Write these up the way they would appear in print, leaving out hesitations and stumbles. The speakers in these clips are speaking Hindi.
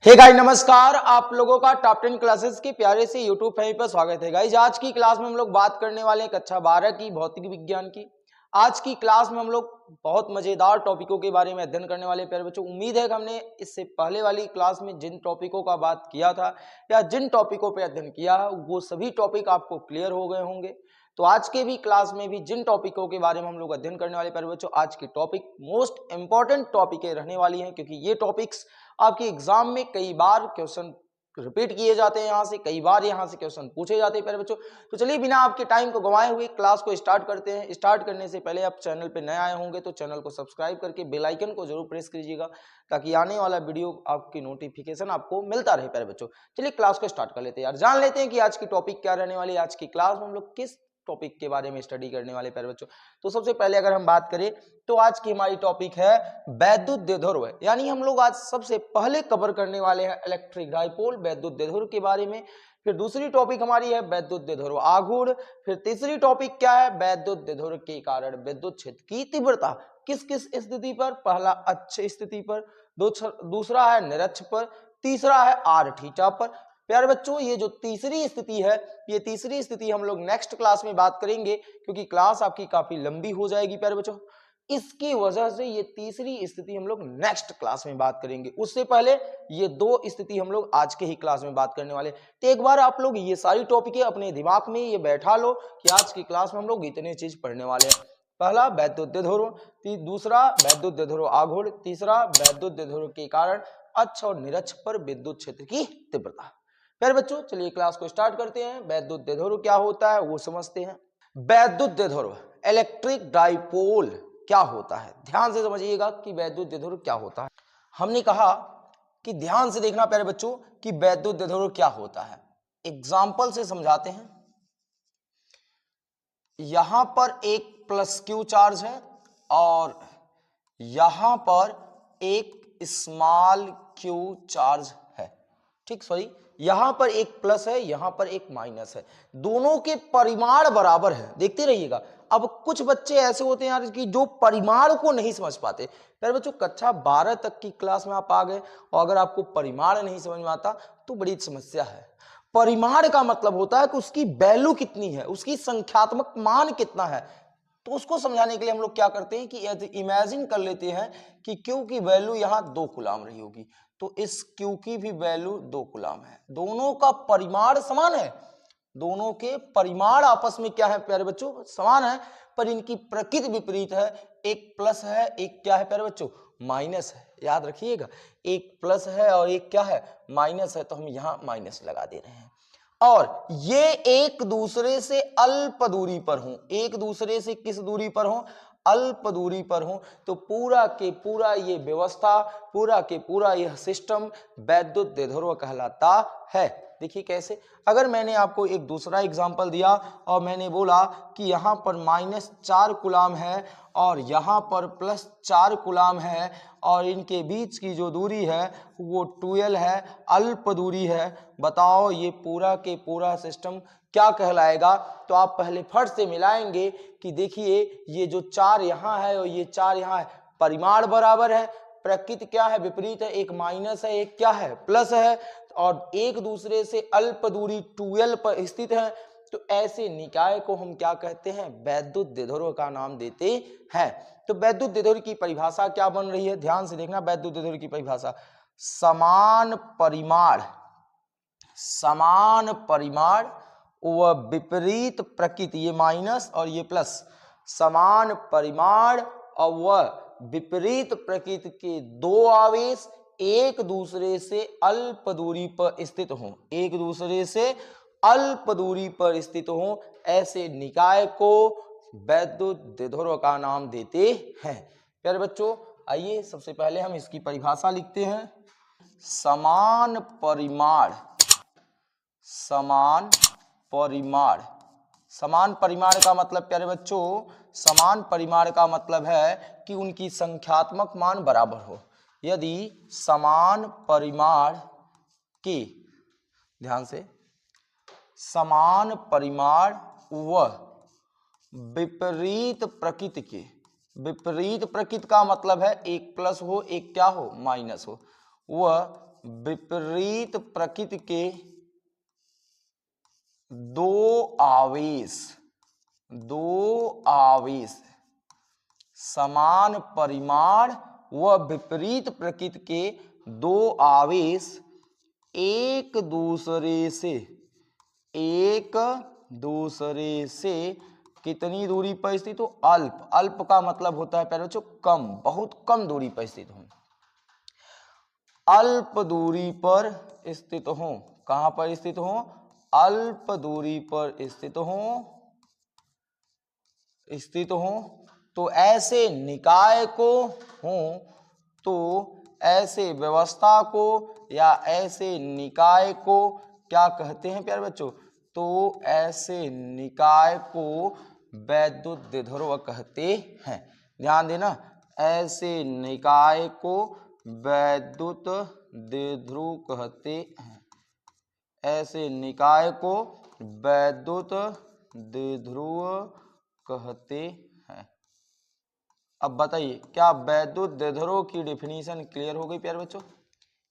हे गाइस नमस्कार, आप लोगों का टॉप 10 क्लासेस के प्यारे से यूट्यूब फैमिली पर स्वागत है। गाइस आज की क्लास में हम लोग बात करने वाले हैं कक्षा 12 की भौतिक विज्ञान की। आज की क्लास में हम लोग बहुत मजेदार टॉपिकों के बारे में अध्ययन करने वाले प्यारे बच्चों। उम्मीद है कि हमने इससे पहले वाली क्लास में जिन टॉपिकों का बात किया था या जिन टॉपिकों पर अध्ययन किया है वो सभी टॉपिक आपको क्लियर हो गए होंगे। तो आज के भी क्लास में भी जिन टॉपिकों के बारे में हम लोग अध्ययन करने वाले प्यारे बच्चों, आज की टॉपिक मोस्ट इंपॉर्टेंट टॉपिक रहने वाली हैं, क्योंकि ये टॉपिक्स आपके एग्जाम में कई बार क्वेश्चन रिपीट किए जाते हैं, यहाँ से कई बार यहाँ से क्वेश्चन पूछे जाते हैं प्यारे बच्चों। तो चलिए बिना आपके टाइम को गंवाए हुए क्लास को स्टार्ट करते हैं। स्टार्ट करने से पहले आप चैनल पे नए आए होंगे तो चैनल को सब्सक्राइब करके बेल आइकन को जरूर प्रेस कीजिएगा, ताकि आने वाला वीडियो आपकी नोटिफिकेशन आपको मिलता रहे प्यारे बच्चों। चलिए क्लास को स्टार्ट कर लेते हैं यार, जान लेते हैं कि आज की टॉपिक क्या रहने वाली है। आज की क्लास में हम लोग किस टॉपिक के बारे में स्टडी करने वाले प्यारे बच्चों। तो सबसे पहले अगर हम बात करें तो आज की हमारी टॉपिक है वैद्युत द्विध्रुव, यानी हम लोग आज सबसे पहले कवर करने वाले हैं इलेक्ट्रिक डाइपोल वैद्युत द्विध्रुव के बारे में। फिर दूसरी टॉपिक हमारी है वैद्युत द्विध्रुव आघूर्ण। फिर तीसरी टॉपिक क्या है, वैद्युत द्विध्रुव के कारण विद्युत क्षेत्र की तीव्रता किस किस स्थिति पर, पहला अक्ष स्थिति पर, दूसरा है निरक्ष पर, तीसरा है आर थीटा पर। प्यारे बच्चों ये जो तीसरी स्थिति है, ये तीसरी स्थिति हम लोग नेक्स्ट क्लास में बात करेंगे, क्योंकि क्लास आपकी काफी लंबी हो जाएगी प्यारे बच्चों। इसकी वजह से ये तीसरी स्थिति हम लोग नेक्स्ट क्लास में बात करेंगे। उससे पहले ये दो स्थिति हम लोग आज के ही क्लास में बात करने वाले। तो एक बार आप लोग ये सारी टॉपिकें अपने दिमाग में ये बैठा लो कि आज की क्लास में हम लोग इतने चीज पढ़ने वाले हैं। पहला वैद्युत द्विध्रुव, दूसरा वैद्युत द्विध्रुव आघूर्ण, तीसरा वैद्युत द्विध्रुव के कारण अक्ष और निरक्ष पर विद्युत क्षेत्र की तीव्रता। प्यारे बच्चों चलिए क्लास को स्टार्ट करते हैं। वैद्युत द्विध्रुव क्या होता है वो समझते हैं। वैद्युत द्विध्रुव इलेक्ट्रिक डाइपोल क्या होता है, ध्यान से समझिएगा कि वैद्युत द्विध्रुव क्या होता है। हमने कहा कि ध्यान से देखना प्यारे बच्चों कि वैद्युत द्विध्रुव क्या होता है। एग्जाम्पल से समझाते हैं। यहां पर एक प्लस क्यू चार्ज है और यहां पर एक स्मॉल क्यू चार्ज है, ठीक, सॉरी यहां पर एक प्लस है, यहां पर एक माइनस है, दोनों के परिमाण बराबर है। देखते रहिएगा। अब कुछ बच्चे ऐसे होते हैं यार कि जो परिमाण को नहीं समझ पाते। फिर बच्चों कक्षा 12 तक की क्लास में आप आ गए और अगर आपको परिमाण नहीं समझ में आता तो बड़ी समस्या है। परिमाण का मतलब होता है कि उसकी वैल्यू कितनी है, उसकी संख्यात्मक मान कितना है। तो उसको समझाने के लिए हम लोग क्या करते हैं कि इमेजिन कर लेते हैं कि क्यू की वैल्यू यहां 2 कूलम रही होगी, तो इस क्यू की भी वैल्यू 2 कूलम है। दोनों का परिमाण समान है, दोनों के परिमाण आपस में क्या है प्यारे बच्चों, समान है, पर इनकी प्रकृति विपरीत है। एक प्लस है, एक क्या है प्यारे बच्चों, माइनस है। याद रखिएगा, एक प्लस है और एक क्या है, माइनस है, तो हम यहां माइनस लगा दे रहे हैं। और ये एक दूसरे से अल्प दूरी पर हूं, एक दूसरे से किस दूरी पर हूं, अल्प दूरी पर हूं, तो पूरा के पूरा ये व्यवस्था, पूरा के पूरा यह सिस्टम वैद्युत द्विध्रुव कहलाता है। देखिए कैसे, अगर मैंने आपको एक दूसरा एग्जांपल दिया और मैंने बोला कि यहाँ पर -4 कूलम है और यहाँ पर +4 कूलम है और इनके बीच की जो दूरी है वो 12 है, अल्प दूरी है, बताओ ये पूरा के पूरा सिस्टम क्या कहलाएगा। तो आप पहले फट से मिलाएंगे कि देखिए ये जो 4 यहाँ है और ये 4 यहाँ है, परिमाण बराबर है, प्रकृति क्या है, विपरीत है, एक माइनस है, एक क्या है, प्लस है, और एक दूसरे से अल्प दूरी 12 पर स्थित है। तो ऐसे निकाय को हम क्या कहते हैं, वैद्युत द्विध्रुव का नाम देते हैं। तो वैद्युत द्विध्रुव की परिभाषा क्या बन रही है, ध्यान से देखना। वैद्युत द्विध्रुव की परिभाषा समान परिमाण व विपरीत प्रकृति, ये माइनस और ये प्लस, समान परिमाण और वह विपरीत प्रकृति के दो आवेश एक दूसरे से अल्प दूरी पर स्थित हों, एक दूसरे से अल्प दूरी पर स्थित हों, ऐसे निकाय को वैद्युत द्विध्रुव का नाम देते हैं। प्यारे बच्चों आइए सबसे पहले हम इसकी परिभाषा लिखते हैं। समान परिमाण, समान परिमाण का मतलब प्यारे बच्चों, समान परिमाण का मतलब है कि उनकी संख्यात्मक मान बराबर हो। यदि समान परिमाण के, ध्यान से, समान परिमाण व विपरीत प्रकृति के, विपरीत प्रकृति का मतलब है एक प्लस हो एक क्या हो, माइनस हो, वह विपरीत प्रकृति के दो आवेश समान परिमाण व विपरीत प्रकृति के दो आवेश एक दूसरे से कितनी दूरी पर स्थित हो? अल्प। अल्प का मतलब होता है प्यारे बच्चों कम, बहुत कम दूरी पर स्थित हो। अल्प दूरी पर स्थित हो। कहां पर स्थित हो? अल्प दूरी पर स्थित हो तो ऐसे निकाय को हो, तो ऐसे व्यवस्था को या ऐसे निकाय को क्या कहते हैं प्यारे बच्चों? तो ऐसे निकाय को वैद्युत द्विध्रुव कहते हैं। ध्यान देना, ऐसे निकाय को वैद्युत द्विध्रुव कहते हैं। ऐसे निकाय को वैद्युत द्विध्रुव कहते हैं। अब बताइए, क्या वैद्युत द्विध्रुव की डेफिनेशन क्लियर हो गई प्यारे बच्चों?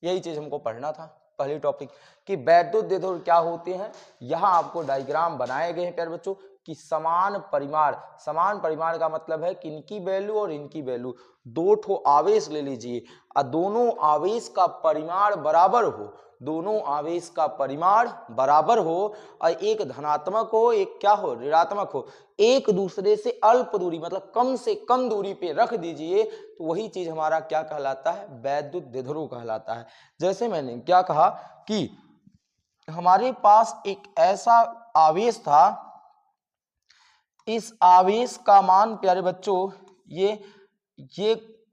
यही चीज हमको पढ़ना था पहले टॉपिक कि वैद्युत द्विध्रुव क्या होते हैं। यहाँ आपको डायग्राम बनाए गए हैं प्यारे बच्चों कि समान परिमाण का मतलब है कि इनकी वैल्यू और इनकी वैल्यू, दो ठो आवेश ले लीजिए और दोनों आवेश का परिमाण बराबर हो और एक धनात्मक हो एक क्या हो? ऋणात्मक हो। एक दूसरे से अल्प दूरी मतलब कम से कम दूरी पे रख दीजिए तो वही चीज हमारा क्या कहलाता है? वैद्युत द्विध्रुव कहलाता है। जैसे मैंने क्या कहा कि हमारे पास एक ऐसा आवेश था, इस आवेश का मान प्यारे बच्चों ये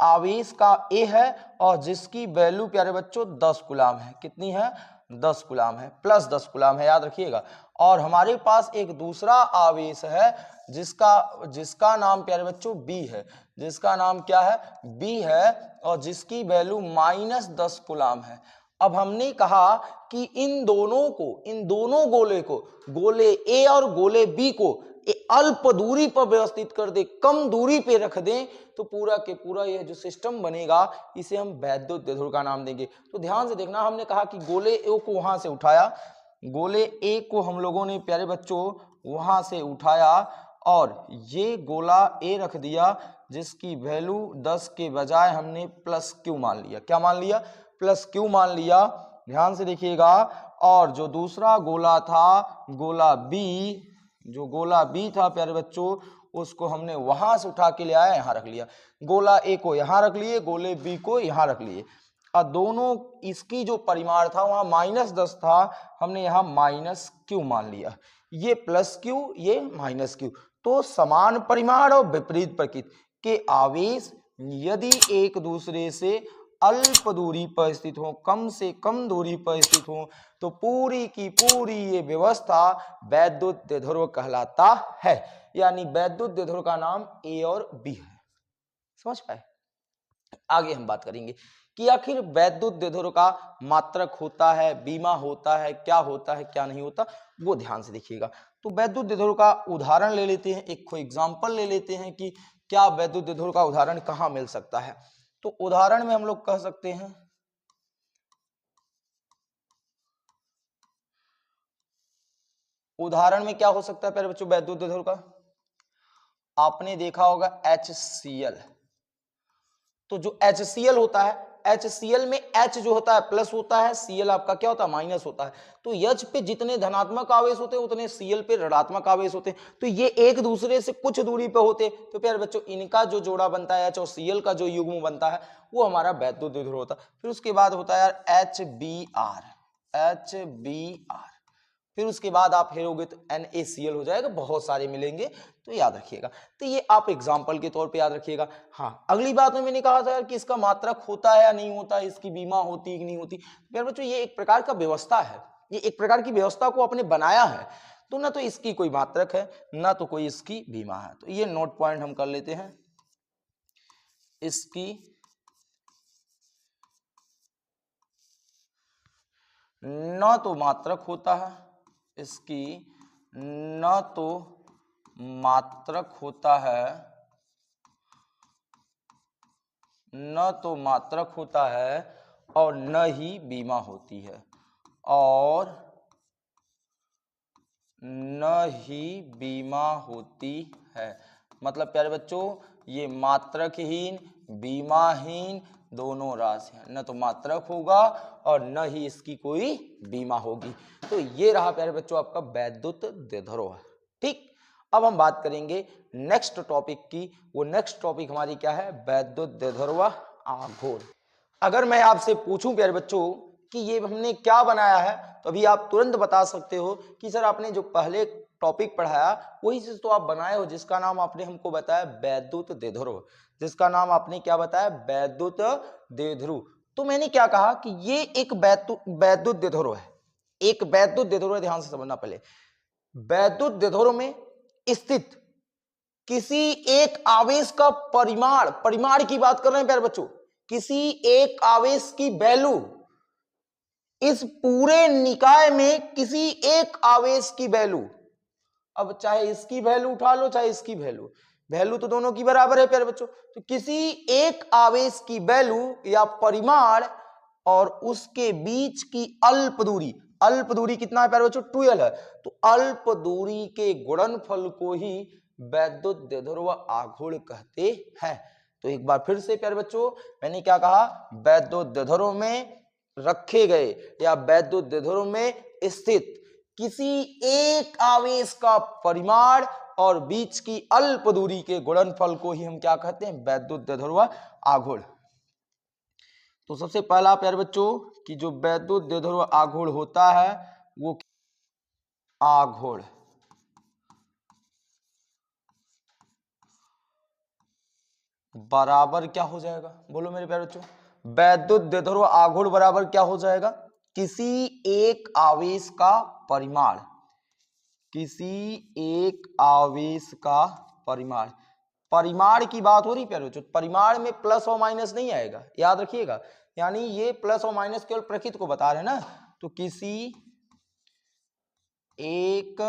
आवेश का A है और जिसकी वैल्यू प्यारे बच्चों 10 कूलाम है। कितनी है? 10 कूलाम है, प्लस 10 कूलाम है, याद रखिएगा। और हमारे पास एक दूसरा आवेश है जिसका नाम प्यारे बच्चों B है। जिसका नाम क्या है? B है और जिसकी वैल्यू -10 कूलाम है। अब हमने कहा कि इन दोनों गोले A और गोले B को अल्प दूरी पर व्यवस्थित कर दे, कम दूरी पे रख दें तो पूरा के पूरा यह जो सिस्टम बनेगा इसे हम वैद्युत द्विध्रुव का नाम देंगे। तो ध्यान से देखना, हमने कहा कि गोले ए को वहां से उठाया, गोले ए को हम लोगों ने प्यारे बच्चों वहां से उठाया और ये गोला ए रख दिया जिसकी वैल्यू 10 के बजाय हमने +Q मान लिया। क्या मान लिया? +Q मान लिया। ध्यान से देखिएगा। और जो दूसरा गोला था, गोला बी था प्यारे बच्चों, उसको हमने वहां से उठा के ले आया, यहां रख लिया। गोला ए को यहां रख लिए, गोले बी को यहां रख लिए और दोनों इसकी जो परिमाण था वहां -10 था, हमने यहां -Q मान लिया। ये +Q, ये -Q। तो समान परिमाण और विपरीत प्रकृति के आवेश यदि एक दूसरे से अल्प दूरी पर स्थित हो, कम से कम दूरी पर स्थित हो, तो पूरी की पूरी ये व्यवस्था वैद्युत द्विध्रुव कहलाता है। यानी वैद्युत द्विध्रुव का नाम A और B है। समझ पाए? आगे हम बात करेंगे कि आखिर वैद्युत द्विध्रुव का मात्रक होता है, बीमा होता है, क्या नहीं होता, वो ध्यान से देखिएगा। तो वैद्युत द्विध्रुव का उदाहरण ले लेते हैं, एक एग्जांपल ले लेते हैं कि क्या वैद्युत द्विध्रुव का उदाहरण कहां मिल सकता है। तो उदाहरण में हम लोग कह सकते हैं, उदाहरण में क्या हो सकता है प्यारे बच्चों वैद्युत द्विध्रुव का? आपने देखा होगा HCl। तो जो HCl होता है, HCl में H जो होता है प्लस होता है, Cl आपका क्या होता है? माइनस होता है। तो H पे जितने धनात्मक आवेश होते हैं उतने Cl पे ऋणात्मक आवेश होते हैं। तो ये एक दूसरे से कुछ दूरी पे होते, तो प्यारे बच्चों इनका जो जोड़ा बनता है H और Cl का जो युग्म बनता है वो हमारा वैद्युत द्विध्रुव होता है। फिर उसके बाद होता है यार HBr। फिर उसके बाद आप हेरोगे तो NaCl हो जाएगा, बहुत सारे मिलेंगे तो याद रखिएगा। तो ये आप एग्जांपल के तौर पे याद रखिएगा। हाँ, अगली बात में मैंने कहा था यार कि इसका मात्रक होता है या नहीं होता, इसकी बीमा होती है कि नहीं होती। प्यारे बच्चों ये एक प्रकार का व्यवस्था है, ये एक प्रकार की व्यवस्था को आपने बनाया है, तो ना तो इसकी कोई मात्रक है ना तो कोई इसकी बीमा है। तो ये नोट पॉइंट हम कर लेते हैं, इसकी न तो मात्रक होता है, इसकी न तो मात्रक होता है, न तो मात्रक होता है और न ही बीमा होती है, और न ही बीमा होती है। मतलब प्यारे बच्चों ये मात्रकहीन बीमाहीन दोनों राशि हैं, न तो मात्रक होगा और न ही इसकी कोई बीमा होगी। तो ये रहा प्यारे बच्चों आपका वैद्युत द्विध्रुव। ठीक, अब हम बात करेंगे नेक्स्ट टॉपिक की। वो नेक्स्ट टॉपिक हमारी क्या है? वैद्युत द्विध्रुव आघूर्ण। अगर मैं आपसे पूछूं प्यारे बच्चों कि ये हमने क्या बनाया है, तो अभी आप तुरंत बता सकते हो कि सर आपने जो पहले टॉपिक पढ़ाया वही चीज तो आप बनाए हो, जिसका नाम आपने हमको बताया वैद्युत द्विध्रुव, जिसका नाम आपने क्या बताया? वैद्युत द्विध्रुव। तो मैंने क्या कहा कि ये एक वैद्युत द्विध्रुव है, एक वैद्युत द्विध्रुव है। ध्यान से समझना पहले, वैद्युत द्विध्रुव में स्थित किसी एक आवेश का परिमाण, परिमाण की बात कर रहे हैं प्यारे बच्चों, किसी एक आवेश की वैल्यू, इस पूरे निकाय में किसी एक आवेश की वैल्यू, अब चाहे इसकी वैल्यू उठा लो चाहे इसकी वैल्यू, वैल्यू तो दोनों की बराबर है प्यारे बच्चों। तो किसी एक आवेश की वैल्यू या परिमाण और उसके बीच की अल्प दूरी, अल्प दूरी कितना है प्यारे बच्चों? 12 है। तो अल्प दूरी के गुणनफल को ही वैद्युत द्विध्रुव आघूर्ण कहते हैं। तो एक बार फिर से प्यारे बच्चों मैंने क्या कहा? वैद्युत द्विध्रुव में रखे गए या वैद्युत द्विध्रुव में स्थित किसी एक आवेश का परिमाण और बीच की अल्प दूरी के गुणनफल को ही हम क्या कहते हैं? वैद्युत द्विध्रुव आघूर्ण। तो सबसे पहला प्यारे बच्चों कि जो वैद्युत द्विध्रुव आघूर्ण होता है वो आघूर्ण बराबर क्या हो जाएगा? बोलो मेरे प्यारे बच्चों, वैद्युत द्विध्रुव आघूर्ण बराबर क्या हो जाएगा? किसी एक आवेश का परिमाण, किसी एक आवेश का परिमाण, परिमाण की बात हो रही प्यारे बच्चों, परिमाण में प्लस और माइनस नहीं आएगा, याद रखिएगा। यानी ये प्लस और माइनस केवल प्रकृति को बता रहे हैं ना। तो किसी एक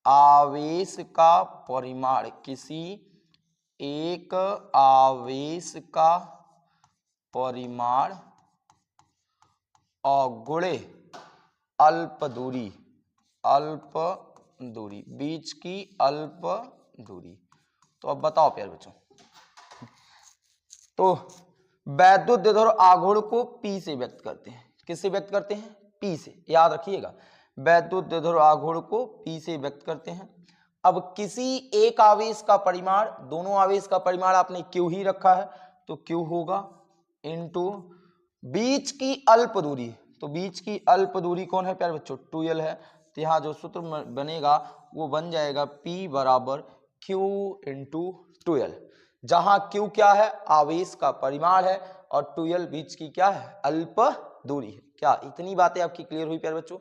आवेश का परिमाण, किसी एक आवेश का परिमाण और गुणे अल्प दूरी, अल्प दूरी, बीच की अल्प दूरी। तो अब बताओ प्यारे बच्चों, तो वैद्युत द्विध्रुव आघूर्ण को P से व्यक्त करते हैं। किससे व्यक्त करते हैं? P से, याद रखिएगा। वैद्युत द्विध्रुव आघूर्ण को P से व्यक्त करते हैं। अब किसी एक आवेश का परिमाण, दोनों आवेश का परिमाण आपने Q ही रखा है, तो Q होगा इनटू बीच की अल्प दूरी। तो बीच की अल्प दूरी कौन है प्यारे बच्चों? 2L है। तो यहाँ जो सूत्र बनेगा वो बन जाएगा P बराबर Q इंटू 2L, जहां Q क्या है? आवेश का परिमाण है, और 2L बीच की क्या है? अल्प दूरी है। क्या इतनी बातें आपकी क्लियर हुई प्यारे बच्चों?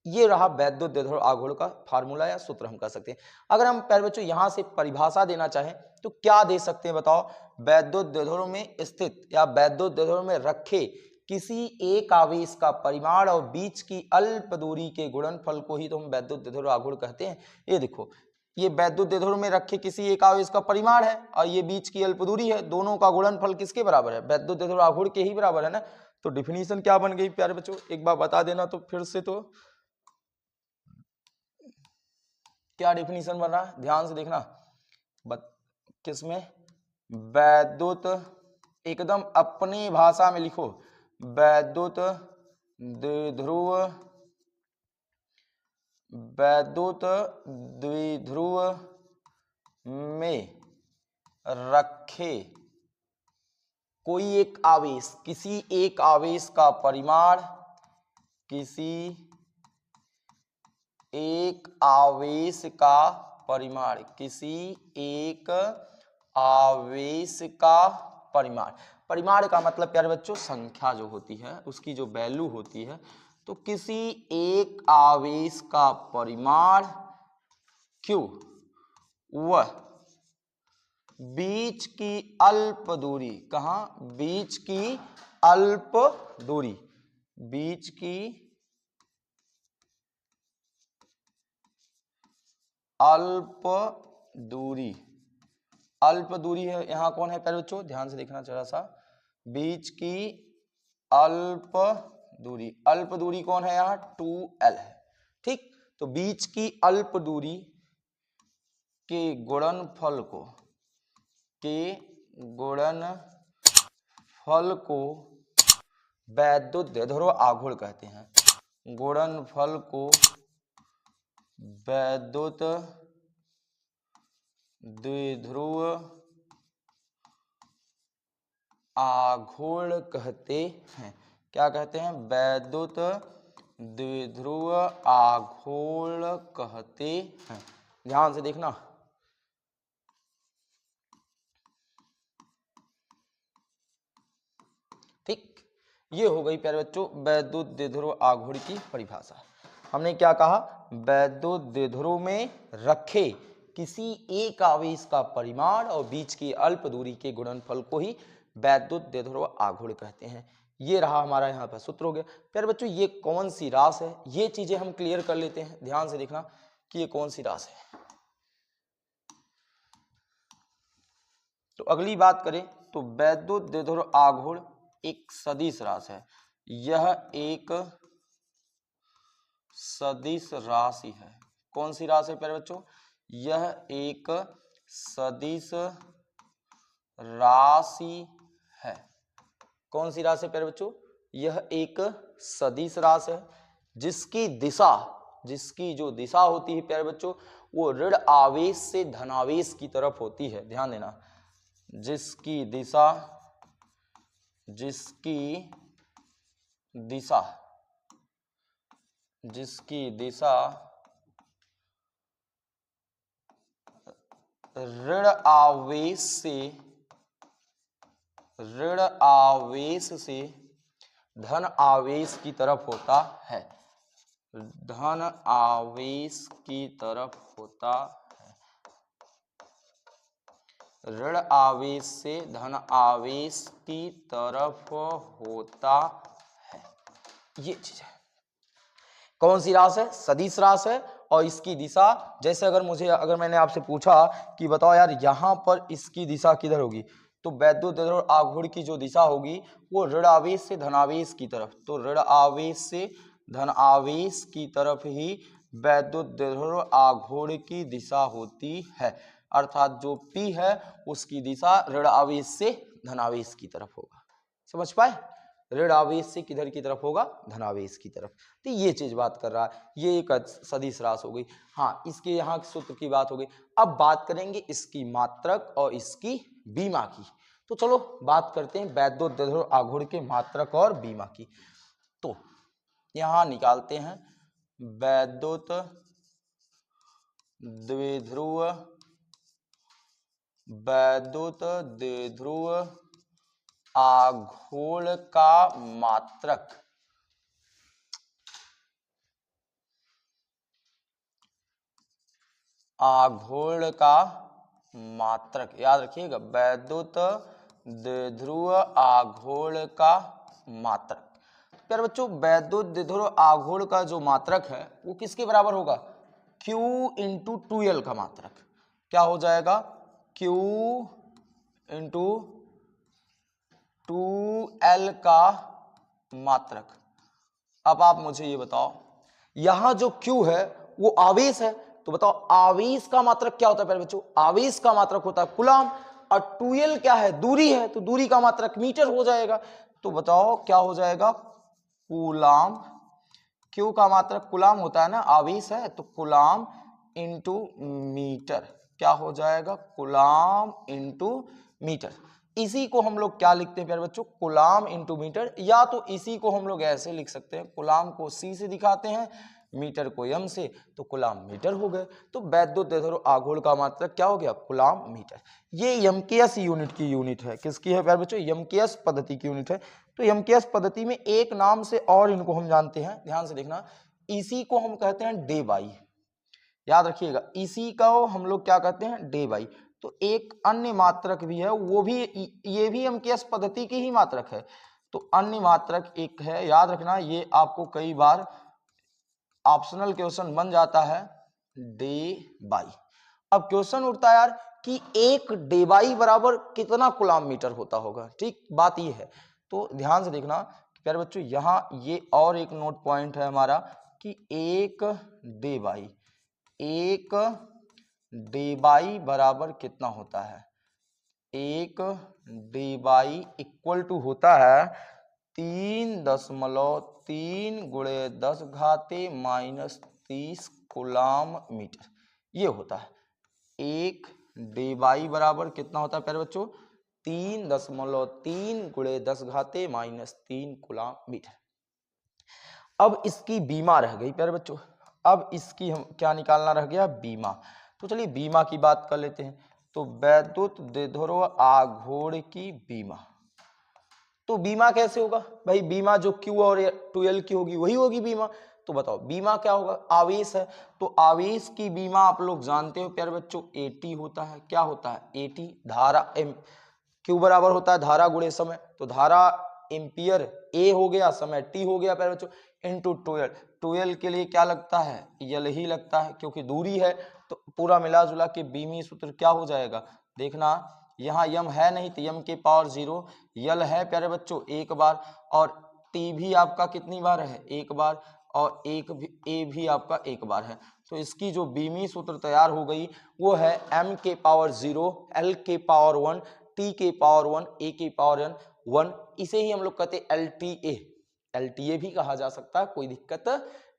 ये रहा वैद्युत द्विध्रुव आघूर्ण का फार्मूला या सूत्र हम कह सकते हैं। अगर हम प्यारे बच्चों यहां से परिभाषा देना चाहें तो क्या दे सकते हैं बताओ? वैद्युत द्विध्रुव में स्थित या वैद्युत द्विध्रुव में रखे किसी एक आवेश का परिमाण और बीच की अल्प दूरी के गुणनफल को ही तो हम वैद्युत द्विध्रुव आघूर्ण कहते हैं। ये देखो, ये वैद्युत द्विध्रुव में रखे किसी एक आवेश का परिमाण है और ये बीच की अल्प दूरी है, दोनों का गुणनफल किसके बराबर है? वैद्युत द्विध्रुव आघूर्ण के ही बराबर है ना। तो डिफिनीशन क्या बन गई प्यारे बच्चों? एक बार बता देना तो फिर से, तो क्या डिफिनीशन बन रहा है? ध्यान से देखना। किसमें? वैद्युत, एकदम अपनी भाषा में लिखो, वैद्युत द्विध्रुव, वैद्युत द्विध्रुव में रखे कोई एक आवेश, किसी एक आवेश का परिमाण, किसी एक आवेश का परिमाण, किसी एक आवेश का परिमाण, परिमाण का मतलब प्यारे बच्चों संख्या जो होती है, उसकी जो वैल्यू होती है। तो किसी एक आवेश का परिमाण Q वह बीच की अल्प दूरी, कहां? बीच की अल्प दूरी, बीच की अल्प दूरी, अल्प दूरी है यहाँ कौन है प्यारे बच्चों? ध्यान से देखना जरा सा, बीच की अल्प दूरी कौन है यहाँ 2l है। ठीक, तो बीच की अल्प दूरी के गुणनफल को वैद्युत द्विध्रुव आघूर्ण कहते हैं। गुणनफल को वैद्युत द्विध्रुव आघूर्ण कहते हैं। क्या कहते हैं? वैद्युत द्विध्रुव आघूर्ण कहते हैं। ध्यान से देखना, ठीक, ये हो गई प्यारे बच्चों वैद्युत द्विध्रुव आघूर्ण की परिभाषा। हमने क्या कहा? वैद्युत द्विध्रुव में रखे किसी एक आवेश का परिमाण और बीच की अल्प दूरी के गुणनफल को ही वैद्युत द्विध्रुव आघूर्ण कहते हैं। ये रहा हमारा यहाँ पर सूत्र हो गया। प्यारे बच्चों ये कौन सी राशि है, ये चीजें हम क्लियर कर लेते हैं। ध्यान से देखना कि ये कौन सी राशि है। तो अगली बात करें तो वैद्युत द्विध्रुव आघूर्ण एक सदिश राशि है। यह एक सदिश राशि है। कौन सी राशि है प्यारे बच्चों? यह एक सदिश राशि है। कौन सी राशि है प्यारे बच्चों? यह एक सदिश राशि है जिसकी जो दिशा होती है प्यारे बच्चों वो ऋण आवेश से धनावेश की तरफ होती है। ध्यान देना, जिसकी दिशा ऋण आवेश से धन आवेश की तरफ होता है। धन आवेश की तरफ होता है। ऋण आवेश से धन आवेश की तरफ होता है। ये चीज है। कौन सी राशि है? सदिश राशि है। और इसकी दिशा, जैसे अगर मैंने आपसे पूछा कि बताओ यार यहाँ पर इसकी दिशा किधर होगी, तो वैद्युत द्विध्रुव आघूर्ण की जो दिशा होगी वो ऋण आवेश से धनावेश की तरफ, तो ऋण आवेश से धन आवेश की तरफ ही वैद्युत द्विध्रुव आघूर्ण की दिशा होती है। अर्थात जो P है उसकी दिशा ऋण आवेश से धनावेश की तरफ होगा। समझ पाए? ऋण आवेश से किधर की तरफ होगा? धनावेश की तरफ। तो ये चीज बात कर रहा है। ये एक सदिश राशि हो गई। हाँ, इसके यहाँ सूत्र की बात हो गई। अब बात करेंगे इसकी मात्रक और इसकी बीमा की। तो चलो बात करते हैं वैद्युत द्विध्रुव आघूर्ण के मात्रक और बीमा की। तो यहाँ निकालते हैं वैद्युत द्विध्रुव आघूर्ण का मात्रक। आघूर्ण का मात्रक याद रखिएगा, वैद्युत द्विध्रुव आघूर्ण का मात्रक। प्यारे बच्चों वैद्युत द्विध्रुव आघूर्ण का जो मात्रक है वो किसके बराबर होगा? Q इंटू 2L का मात्रक। क्या हो जाएगा? Q इंटू 2L का मात्रक। अब आप मुझे ये बताओ, यहां जो Q है वो आवेश है, तो बताओ आवेश का मात्रक क्या होता है प्यारे बच्चों? आवेश का मात्रक होता है कूलम, और 2L क्या है? दूरी है, तो दूरी का मात्रक मीटर हो जाएगा। तो बताओ क्या हो जाएगा? कूलम। Q का मात्रक कूलम होता है ना, आवेश है, तो कूलम इंटू मीटर। क्या हो जाएगा? Coulomb into metre. इसी को हम लोग क्या लिखते हैं प्यारे बच्चों? Coulomb into metre. या तो इसी को हम लोग ऐसे लिख सकते हैं, कूलम को C से दिखाते हैं, मीटर को M से, तो कूलम मीटर हो गए। तो वैद्युत द्विध्रुव आघूर्ण का मात्रक क्या हो गया? Coulomb metre. ये MKS यूनिट की यूनिट है। किसकी है प्यारे बच्चों? MKS पद्धति की यूनिट है। तो MKS पद्धति में एक नाम से और इनको हम जानते हैं। ध्यान से देखना, इसी को हम कहते हैं डे बाई। याद रखिएगा, इसी का हम लोग क्या कहते हैं? Day by. तो एक अन्य मात्रक भी है, वो भी ये भी MKS पद्धति की ही मात्रक है। तो अन्य मात्रक एक है, याद रखना, ये आपको कई बार ऑप्शनल क्वेश्चन बन जाता है, डे बाई। अब क्वेश्चन उठता है यार कि एक डेबाई बराबर कितना कूलाम मीटर होता होगा। ठीक, बात ये है। तो ध्यान से देखना प्यारे बच्चों, यहाँ ये और एक नोट पॉइंट है हमारा कि एक डेबाई बराबर कितना होता है। एक डेबाई इक्वल टू होता है 3.3 गुणे 10 घाते -30 कूलाम मीटर। ये होता है एक डेबाई बराबर कितना होता है प्यारे बच्चों, 3.3 गुणे 10 घाते -3 कूलाम मीटर। अब इसकी बीमा रह गई प्यारे बच्चों, अब इसकी हम क्या निकालना रह गया, बीमा। तो चलिए बीमा की बात कर लेते हैं। तो वैद्युत द्विध्रुव आघूर्ण की बीमा, तो बीमा कैसे होगा भाई, बीमा जो Q और 2L की होगी वही होगी बीमा। तो बताओ बीमा क्या होगा, आवेश है तो आवेश की बीमा आप लोग जानते हो प्यारे बच्चों AT होता है। क्या होता है AT, धारा Q बराबर होता है धारा गुणे समय, तो धारा एम्पियर A हो गया, समय T हो गया प्यारे बच्चों, इंटू 2L के लिए क्या लगता है, L ही लगता है क्योंकि दूरी है। तो पूरा मिला जुला के बीमी सूत्र क्या हो जाएगा, देखना यहाँ यम है नहीं तो यम के पावर 0, यल है प्यारे बच्चों एक बार, और टी भी आपका कितनी बार है, एक बार, और एक भी ए भी आपका एक बार है। तो इसकी जो बीमी सूत्र तैयार हो गई वो है m के पावर 0, l के पावर 1, t के पावर 1, a के पावर 1। इसे ही हम लोग कहते हैं LTA भी कहा जा सकता है, कोई दिक्कत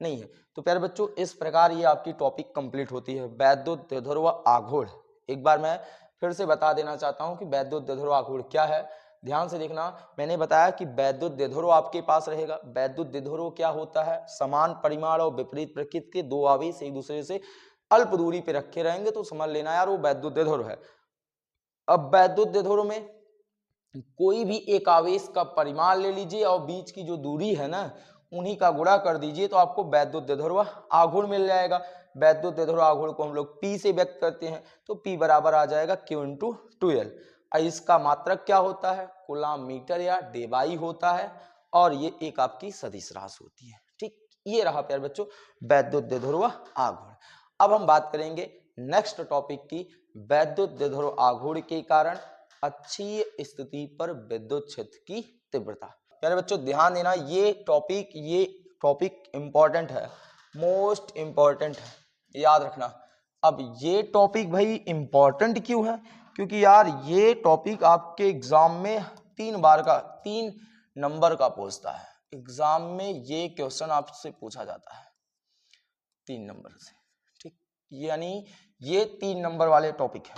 नहीं है। तो प्यारे बच्चों इस प्रकार ये आपकी टॉपिक कंप्लीट होती है, वैद्युत द्विध्रुव आघूर्ण। एक बार मैं फिर से बता देना चाहता हूं कि वैद्युत द्विध्रुव आघूर्ण क्या है। ध्यान से देखना, मैंने बताया कि वैद्युत द्विध्रुव आपके पास रहेगा। वैद्युत द्विध्रुव क्या होता है, समान परिमाण और विपरीत प्रकृति के दो आवेश एक दूसरे से अल्प दूरी पे रखे रहेंगे तो समझ लेना यार वो वैद्युत द्विध्रुव है। अब वैद्युत द्विध्रुव में कोई भी एक आवेश का परिमाण ले लीजिए और बीच की जो दूरी है ना उन्हीं का गुणा कर दीजिए तो आपको वैद्युत द्विध्रुव आघूर्ण मिल जाएगा। वैद्युत द्विध्रुव आघूर्ण को हम लोग P से व्यक्त करते हैं, तो P बराबर आ जाएगा Q इंटू 2L। इसका मात्रक क्या होता है, कूलाम मीटर या डेबाई होता है, और ये एक आपकी सदिश राशि होती है। ठीक, ये रहा प्यारे बच्चों वैद्युत द्विध्रुव आघूर्ण। अब हम बात करेंगे नेक्स्ट टॉपिक की, वैद्युत द्विध्रुव आघूर्ण के कारण अक्षीय स्थिति पर विद्युत क्षेत्र की तीव्रता। प्यारे बच्चों ध्यान देना, ये टॉपिक इंपॉर्टेंट है, मोस्ट इंपॉर्टेंट है, याद रखना। अब ये टॉपिक भाई इंपॉर्टेंट क्यों है, क्योंकि यार ये टॉपिक आपके एग्जाम में 3 नंबर का पूछता है। एग्जाम में ये क्वेश्चन आपसे पूछा जाता है 3 नंबर से। ठीक, यानी ये 3 नंबर वाले टॉपिक है।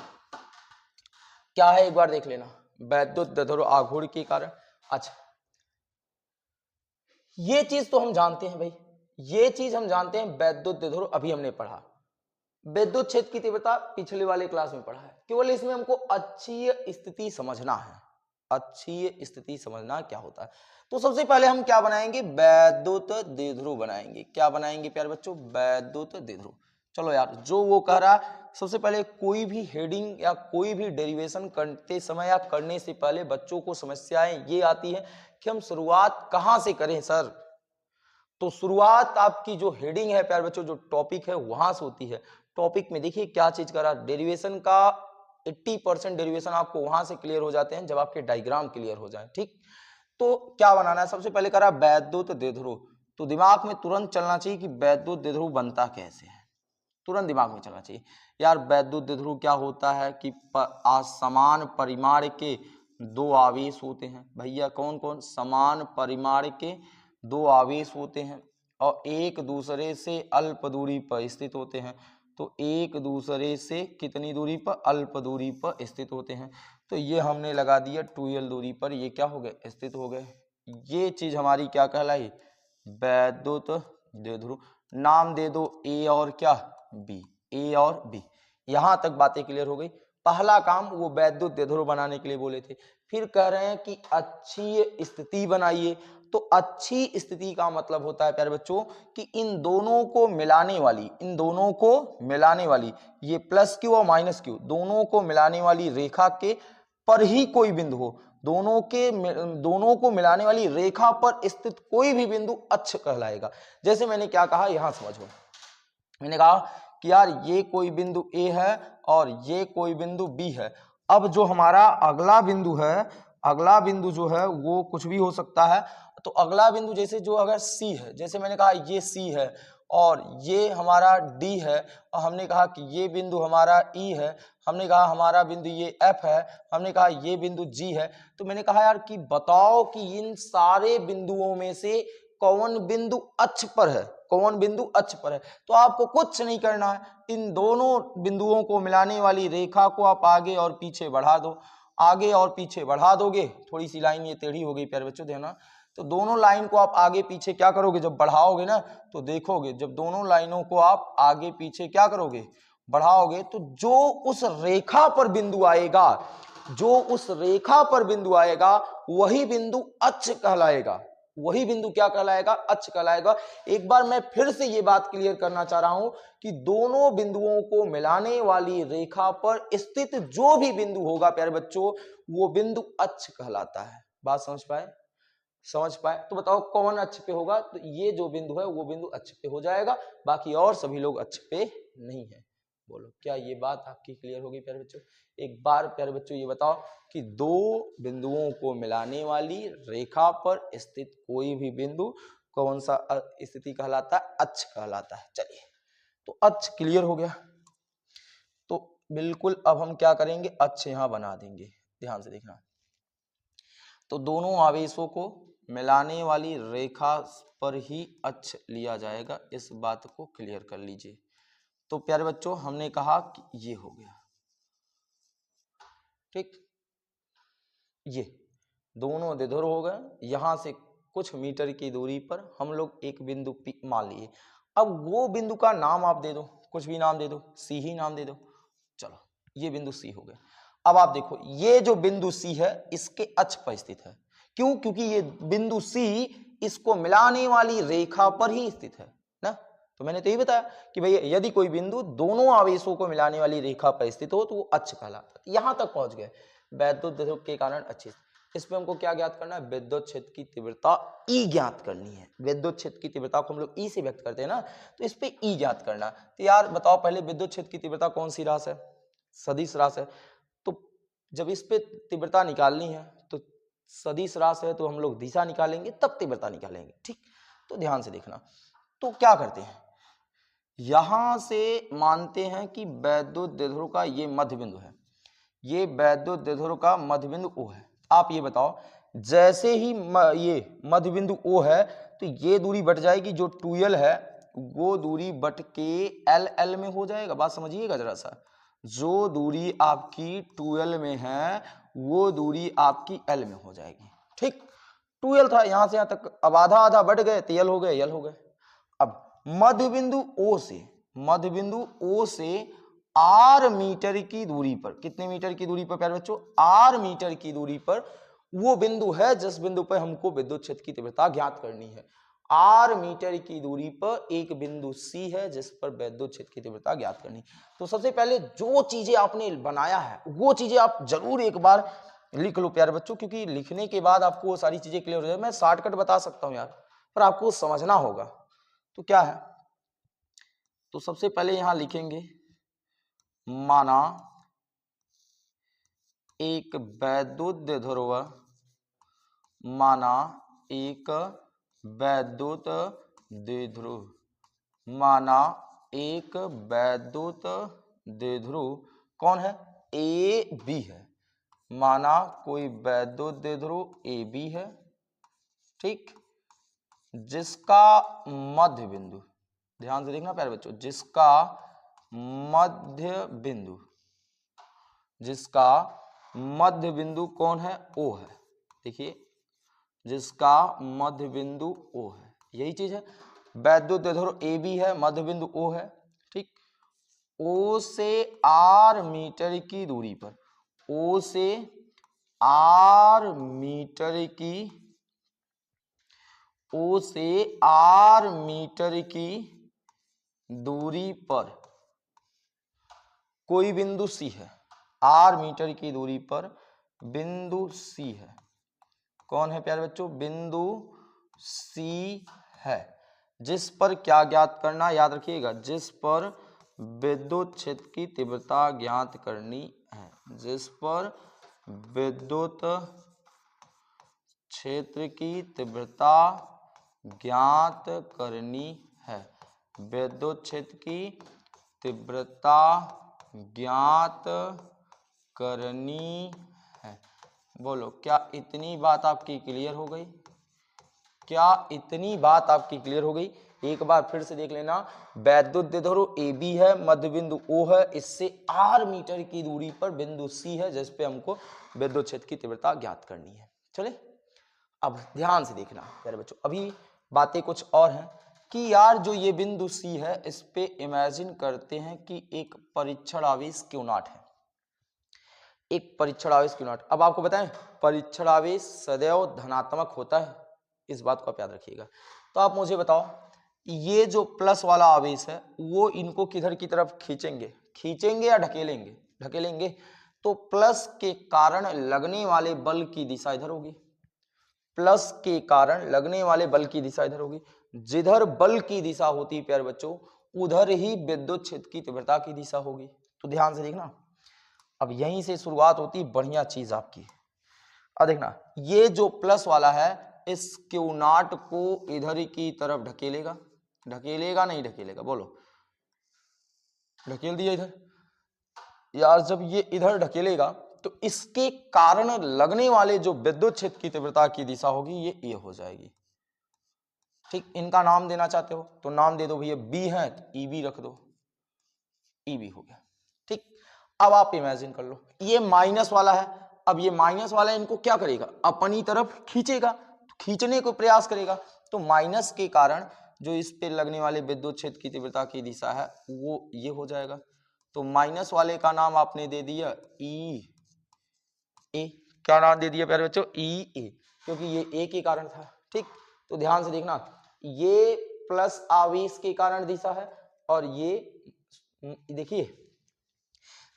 क्या है एक बार देख लेना, वैद्युत द्विध्रुव आघूर्ण के कारण। अच्छा ये चीज तो हम जानते हैं भाई, ये चीज हम जानते हैं, वैद्युत द्विध्रुव अभी हमने पढ़ा, विद्युत क्षेत्र की तीव्रता पिछले वाले क्लास में पढ़ा है। केवल इसमें हमको अक्षीय स्थिति समझना है, अक्षीय स्थिति समझना क्या होता है। तो सबसे पहले हम क्या बनाएंगे, वैद्युत द्विध्रुव बनाएंगे। क्या बनाएंगे प्यारे बच्चों, वैद्युत द्विध्रुव। चलो यार जो वो कह रहा है, सबसे पहले कोई भी हेडिंग या कोई भी डेरिवेशन करते समय या करने से पहले बच्चों को समस्याएं ये आती है कि हम शुरुआत कहां से करें सर। तो शुरुआत आपकी जो हेडिंग है प्यारे बच्चों, जो टॉपिक है वहां से होती है। टॉपिक में देखिए क्या चीज करा, डेरिवेशन का 80% डेरिवेशन आपको वहां से क्लियर हो जाते हैं जब आपके डायग्राम क्लियर हो जाए। ठीक, तो क्या बनाना है, सबसे पहले करा वैद्युत द्विध्रुव। तो दिमाग में तुरंत चलना चाहिए कि वैद्युत द्विध्रुव बनता कैसे है, तुरंत दिमाग में चलना चाहिए यार। वैद्युत द्विध्रुव क्या होता है कि असमान परिमाण के 2 आवेश होते हैं। भैया कौन कौन, समान परिमाण के 2 आवेश होते हैं और एक दूसरे से अल्प दूरी पर स्थित होते हैं। तो एक दूसरे से कितनी दूरी पर, अल्प दूरी पर स्थित होते हैं। तो ये हमने लगा दिया 2L दूरी पर, ये क्या हो गए, स्थित हो गए। ये चीज हमारी क्या कहलाई, वैद्युत द्विध्रुव। नाम दे दो ए और क्या बी, ए और बी। यहां तक बातें क्लियर हो गई। पहला काम वो वैद्युत द्विध्रुव बनाने के लिए बोले थे। फिर कह रहे हैं कि अक्षीय स्थिति बनाइए। तो अच्छी स्थिति का मतलब होता है प्यारे बच्चों कि इन दोनों को मिलाने वाली ये प्लस क्यू और माइनस क्यू दोनों को मिलाने वाली रेखा के पर ही कोई बिंदु हो, दोनों को मिलाने वाली रेखा पर स्थित कोई भी बिंदु अक्ष कहलाएगा। जैसे मैंने क्या कहा यहां समझो, मैंने कहा कि यार ये कोई बिंदु ए है और ये कोई बिंदु बी है। अब जो हमारा अगला बिंदु है, अगला बिंदु जो है वो कुछ भी हो सकता है। तो अगला बिंदु जैसे जो अगर सी है, जैसे मैंने कहा ये सी है और ये हमारा डी है, और हमने कहा कि ये बिंदु हमारा ई है, हमने कहा हमारा बिंदु ये एफ है, हमने कहा ये बिंदु जी है। तो मैंने कहा यार कि बताओ कि इन सारे बिंदुओं में से कौन बिंदु अक्ष पर है, कौन बिंदु अक्ष पर है। तो आपको कुछ नहीं करना है, इन दोनों बिंदुओं को मिलाने वाली रेखा को आप आगे और पीछे बढ़ा दो। आगे और पीछे बढ़ा दोगे, थोड़ी सी लाइन ये टेढ़ी हो गई प्यारे बच्चों, देखना। तो दोनों लाइन को आप आगे पीछे क्या करोगे, जब बढ़ाओगे ना तो देखोगे, जब दोनों लाइनों को आप आगे पीछे क्या करोगे, बढ़ाओगे, तो जो उस रेखा पर बिंदु आएगा, जो उस रेखा पर बिंदु आएगा वही बिंदु अक्ष कहलाएगा। वही बिंदु क्या कहलाएगा, अक्ष कहलाएगा। एक बार मैं फिर से ये बात क्लियर करना चाह रहा हूं कि दोनों बिंदुओं को मिलाने वाली रेखा पर स्थित जो भी बिंदु होगा प्यारे बच्चों, वो बिंदु अक्ष कहलाता है। बात समझ पाए, समझ पाए? तो बताओ कौन अक्ष पे होगा, तो ये जो बिंदु है वो बिंदु अक्ष पे हो जाएगा, बाकी और सभी लोग अक्ष पे नहीं है। बोलो क्या ये बात आपकी क्लियर होगी प्यारे बच्चों? एक बार प्यारे बच्चों ये बताओ कि दो बिंदुओं को मिलाने वाली रेखा पर स्थित कोई भी बिंदु कौन सा स्थिति कहलाता है, अक्ष कहलाता है। चलिए, तो अक्ष क्लियर हो गया। तो बिल्कुल अब हम क्या करेंगे, अक्ष यहां बना देंगे, ध्यान से देखना। तो दोनों आवेशों को मिलाने वाली रेखा पर ही अक्ष लिया जाएगा, इस बात को क्लियर कर लीजिए। तो प्यारे बच्चों हमने कहा कि ये हो गया, ठीक, ये दोनों द्विध्रुव हो गए। यहां से कुछ मीटर की दूरी पर हम लोग एक बिंदु पी मान लिए। अब वो बिंदु का नाम आप दे दो, कुछ भी नाम दे दो, सी ही नाम दे दो। चलो, ये बिंदु सी हो गया। अब आप देखो ये जो बिंदु सी है इसके अक्ष पर स्थित है। क्यों? क्योंकि ये बिंदु सी इसको मिलाने वाली रेखा पर ही स्थित है ना। तो मैंने तो यही बताया कि भैया यदि कोई बिंदु दोनों आवेशों को मिलाने वाली रेखा पर स्थित हो तो वो अक्ष कहलाता है। यहां तक पहुंच गए, वैद्युत द्विध्रुव के कारण अक्ष। इस पे हमको क्या ज्ञात करना है, विद्युत क्षेत्र की तीव्रता ई ज्ञात करनी है। विद्युत क्षेत्र की तीव्रता को हम लोग ई से व्यक्त करते हैं ना, तो इस पे ई ज्ञात करना। तो यार बताओ पहले विद्युत क्षेत्र की तीव्रता कौन सी राशि है, सदिश राशि है। तो जब इस पे तीव्रता निकालनी है तो सदिश राशि है तो हम लोग दिशा निकालेंगे तब तीव्रता निकालेंगे, ठीक। तो ध्यान से देखना, तो क्या करते हैं, यहां से मानते हैं कि वैद्युत द्विध्रुव का ये मध्य बिंदु है, ये वैद्युत द्विध्रुव का मध्य बिंदु O है। आप ये बताओ जैसे ही ये मध्य बिंदु O है तो ये दूरी बट जाएगी, जो 2l है वो दूरी बट के LL में हो जाएगा। बात समझिएगा जरा सा, जो दूरी आपकी 2l में है वो दूरी आपकी L में हो जाएगी, ठीक। 2l था यहां से यहां तक, अब आधा आधा बढ़ गए तो L हो गए, L हो गए। अब मध्य बिंदु O से, मध्य बिंदु O से R मीटर की दूरी पर, कितने मीटर की दूरी पर प्यारे बच्चों, R मीटर की दूरी पर वो बिंदु है जिस बिंदु पर हमको विद्युत क्षेत्र की तीव्रता ज्ञात करनी है। R मीटर की दूरी पर एक बिंदु C है जिस पर विद्युत क्षेत्र की तीव्रता ज्ञात करनी। तो सबसे पहले जो चीजें आपने बनाया है वो चीजें आप जरूर एक बार लिख लो प्यारे बच्चों, क्योंकि लिखने के बाद आपको वो सारी चीजें क्लियर हो जाए। मैं शॉर्टकट बता सकता हूं यार, पर आपको समझना होगा। तो क्या है, तो सबसे पहले यहां लिखेंगे, माना एक वैद्युत द्विध्रुव, माना एक वैद्युत द्विध्रुव, माना एक वैद्युत द्विध्रुव कौन है, ए बी है। माना कोई वैद्युत द्विध्रुव ए बी है, ठीक, जिसका मध्य बिंदु, ध्यान से देखना प्यारे बच्चों, जिसका मध्य बिंदु, जिसका मध्य बिंदु कौन है, O है। देखिए जिसका मध्य बिंदु O है, यही चीज है। वैद्युत द्विध्रुव ए बी है, मध्य बिंदु O है, ठीक। O से R मीटर की दूरी पर, O से R मीटर की, O से R मीटर की दूरी पर कोई बिंदु C है, R मीटर की दूरी पर बिंदु C है। कौन है प्यारे बच्चों, बिंदु C है, जिस पर क्या ज्ञात करना, याद रखिएगा, जिस पर विद्युत क्षेत्र की तीव्रता ज्ञात करनी है, जिस पर विद्युत क्षेत्र की तीव्रता ज्ञात करनी है। विद्युत क्षेत्र की तीव्रता ज्ञात करनी है। बोलो, क्या इतनी बात आपकी क्लियर हो गई? क्या इतनी बात आपकी क्लियर हो गई? एक बार फिर से देख लेना। वैद्युत द्विध्रुव ए बी है, मध्य बिंदु O है, इससे r मीटर की दूरी पर बिंदु C है, जिस पे हमको विद्युत क्षेत्र की तीव्रता ज्ञात करनी है। चले, अब ध्यान से देखना प्यारे बच्चों, अभी बातें कुछ और हैं कि यार जो ये बिंदु C है, इस पे इमेजिन करते हैं कि एक परीक्षण आवेश Q0 है, एक परीक्षण आवेश Q0। अब आपको बताएं, परीक्षण आवेश सदैव धनात्मक होता है, इस बात को आप याद रखिएगा। तो आप मुझे बताओ, ये जो प्लस वाला आवेश है वो इनको किधर की तरफ खींचेंगे या ढकेलेंगे? ढकेलेंगे। तो प्लस के कारण लगने वाले बल की दिशा इधर होगी, प्लस के कारण लगने वाले बल की दिशा इधर होगी। जिधर बल की दिशा होती है प्यारे बच्चों, उधर ही विद्युत क्षेत्र की तीव्रता की दिशा होगी। तो ध्यान से देखना, अब यहीं से शुरुआत होती बढ़िया चीज आपकी। अब देखना, ये जो प्लस वाला है इस Q0 को इधर की तरफ ढकेलेगा, ढकेलेगा नहीं ढकेलेगा? बोलो, ढकेल दिया इधर। यार जब ये इधर ढकेलेगा तो इसके कारण लगने वाले जो विद्युत क्षेत्र की तीव्रता की दिशा होगी ये हो जाएगी। ठीक, इनका नाम देना चाहते हो तो नाम दे दो भैया, बी है तो EB रख दो, EB हो गया। ठीक, अब आप इमेजिन कर लो, ये माइनस वाला है। अब ये माइनस वाला इनको क्या करेगा? अपनी तरफ खींचेगा, खींचने को प्रयास करेगा। तो माइनस के कारण जो इस पे लगने वाले विद्युत क्षेत्र की तीव्रता की दिशा है वो ये हो जाएगा। तो माइनस वाले का नाम आपने दे दिया E A। क्या नाम दे दिया प्यारे बच्चों? EA, क्योंकि ये A के कारण था। ठीक, तो ध्यान से देखना, ये प्लस आवेश के कारण दिशा है और ये देखिए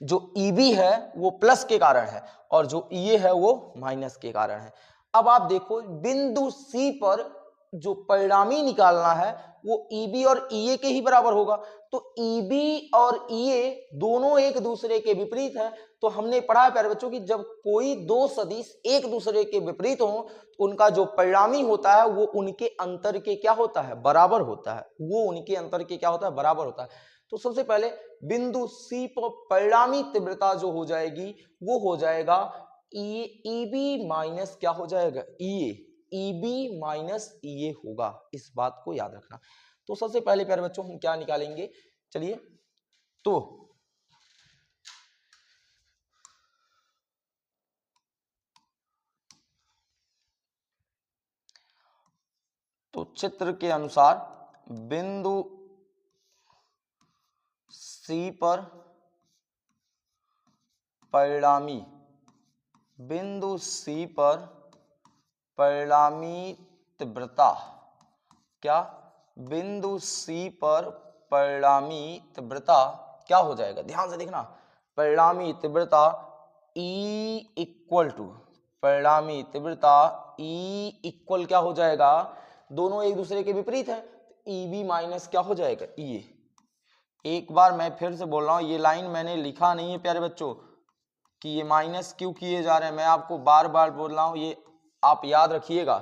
जो EB है वो प्लस के कारण है और जो EA है वो माइनस के कारण है। अब आप देखो, बिंदु C पर जो परिणामी निकालना है वो EB और EA के ही बराबर होगा। तो EB और EA दोनों एक दूसरे के विपरीत है। तो हमने पढ़ा है प्यारे बच्चों कि जब कोई दो सदिश एक दूसरे के विपरीत हो तो उनका जो परिणामी होता है वो उनके अंतर के क्या होता है? बराबर होता है। वो उनके अंतर के क्या होता है? बराबर होता है। तो सबसे पहले बिंदु C पर परिणामी तीव्रता जो हो जाएगी वो हो जाएगा EB माइनस क्या हो जाएगा? EA। EB माइनस EA होगा, इस बात को याद रखना। तो सबसे पहले प्यारे बच्चों हम क्या निकालेंगे? चलिए, तो चित्र के अनुसार बिंदु C पर परिणामी, बिंदु C पर परिणामी तीव्रता, क्या? बिंदु C पर परिणामी तीव्रता क्या हो जाएगा? ध्यान से देखना, परिणामी तीव्रता E इक्वल टू, परिणामी तीव्रता E इक्वल क्या हो जाएगा? दोनों एक दूसरे के विपरीत है, तो EB माइनस क्या हो जाएगा? EA। एक बार मैं फिर से बोल रहा हूं, ये लाइन मैंने लिखा नहीं है प्यारे बच्चों कि ये माइनस क्यों किए जा रहे हैं, मैं आपको बार बार बोल रहा हूं, ये आप याद रखिएगा